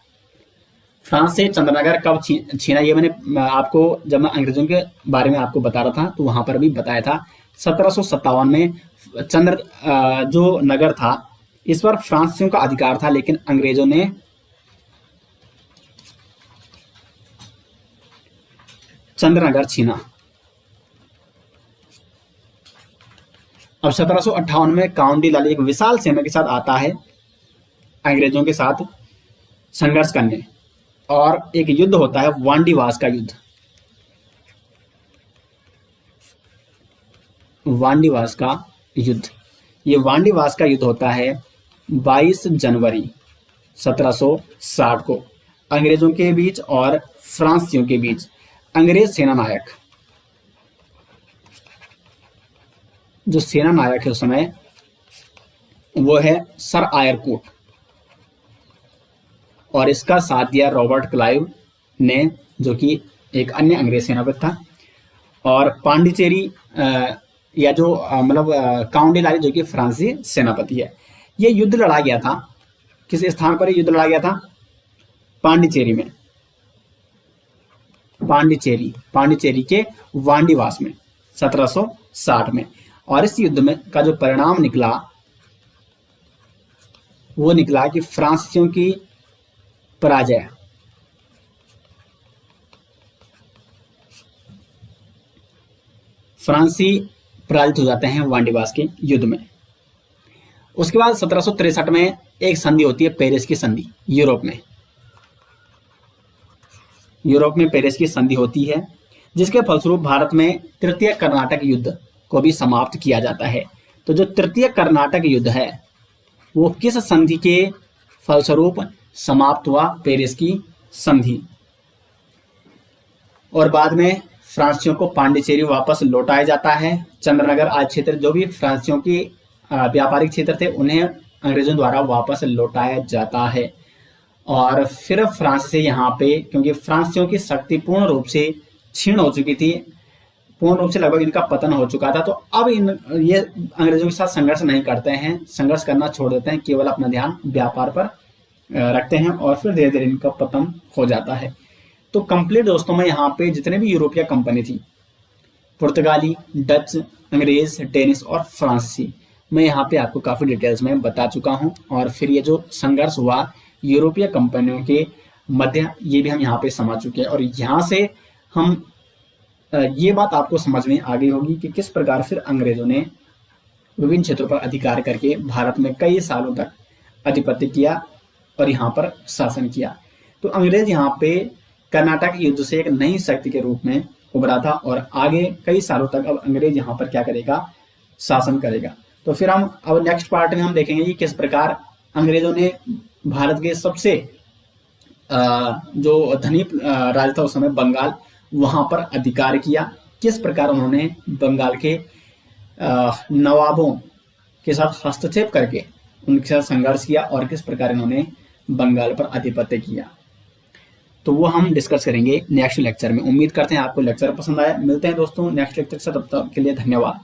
फ्रांस से चंद्रनगर कब छीना, ये मैंने आपको जब मैं अंग्रेजों के बारे में आपको बता रहा था तो वहां पर भी बताया था। 1757 में जो नगर था इस पर फ्रांसीसियों का अधिकार था, लेकिन अंग्रेजों ने चंद्रनगर छीना। अब 1758 में काउंट डी लाली एक विशाल सेना के साथ आता है अंग्रेजों के साथ संघर्ष करने, और एक युद्ध होता है वांडीवास का युद्ध। वांडीवास का युद्ध, ये वांडीवास का युद्ध होता है 22 जनवरी 1760 को अंग्रेजों के बीच और फ्रांसीसियों के बीच। अंग्रेज सेना नायक, जो सेना नायक है उस समय, वो है सर आयरकोट, और इसका साथ दिया रॉबर्ट क्लाइव ने, जो कि एक अन्य अंग्रेज सेनापति था। और पांडिचेरी या जो मतलब काउंट डी लाली जो कि फ्रांसीसी सेनापति है। ये युद्ध लड़ा गया था, किस स्थान पर युद्ध लड़ा गया था? पांडिचेरी में, पांडिचेरी के वांडीवास में 1760 में। और इस युद्ध में का जो परिणाम निकला वो निकला कि फ्रांसीसियों की पराजय। फ्रांसी पराजित हो जाते हैं वांडीवास के युद्ध में। उसके बाद 1763 में एक संधि होती है, पेरिस की संधि। यूरोप में पेरिस की संधि होती है, जिसके फलस्वरूप भारत में तृतीय कर्नाटक युद्ध को भी समाप्त किया जाता है। तो जो तृतीय कर्नाटक युद्ध है वो किस संधि के फलस्वरूप समाप्त हुआ? पेरिस की संधि। और बाद में फ्रांसीसियों को पांडिचेरी वापस लौटाया जाता है। चंद्रनगर आदि क्षेत्र जो भी फ्रांसीसियों की व्यापारिक क्षेत्र थे उन्हें अंग्रेजों द्वारा वापस लौटाया जाता है। और फिर फ्रांस से यहाँ पे, क्योंकि फ्रांसीसियों की शक्ति पूर्ण रूप से क्षीण हो चुकी थी, पूर्ण रूप से लगभग इनका पतन हो चुका था, तो अब ये अंग्रेजों के साथ संघर्ष नहीं करते हैं, संघर्ष करना छोड़ देते हैं, केवल अपना ध्यान व्यापार पर रखते हैं, और फिर धीरे धीरे इनका पतन हो जाता है। तो कंप्लीट दोस्तों में यहाँ पे जितने भी यूरोपीय कंपनी थी, पुर्तगाली, डच, अंग्रेज, डेनिश और फ्रांसीसी, मैं यहाँ पे आपको काफ़ी डिटेल्स में बता चुका हूँ। और फिर ये जो संघर्ष हुआ यूरोपीय कंपनियों के मध्य, ये भी हम यहाँ पे समझ चुके हैं। और यहाँ से हम ये बात आपको समझ में आ गई होगी कि किस प्रकार फिर अंग्रेजों ने विभिन्न क्षेत्रों पर अधिकार करके भारत में कई सालों तक आधिपत्य किया और यहाँ पर शासन किया। तो अंग्रेज यहाँ पे कर्नाटक युद्ध से एक नई शक्ति के रूप में उभरा था और आगे कई सालों तक अब अंग्रेज यहाँ पर क्या करेगा, शासन करेगा। तो फिर हम अब नेक्स्ट पार्ट में हम देखेंगे कि किस प्रकार अंग्रेजों ने भारत के सबसे जो धनी राज्य था उस समय बंगाल, वहां पर अधिकार किया, किस प्रकार उन्होंने बंगाल के नवाबों के साथ हस्तक्षेप करके उनके साथ संघर्ष किया और किस प्रकार इन्होंने बंगाल पर आधिपत्य किया। तो वो हम डिस्कस करेंगे नेक्स्ट लेक्चर में। उम्मीद करते हैं आपको लेक्चर पसंद आया। मिलते हैं दोस्तों नेक्स्ट लेक्चर से, तब तक के लिए धन्यवाद।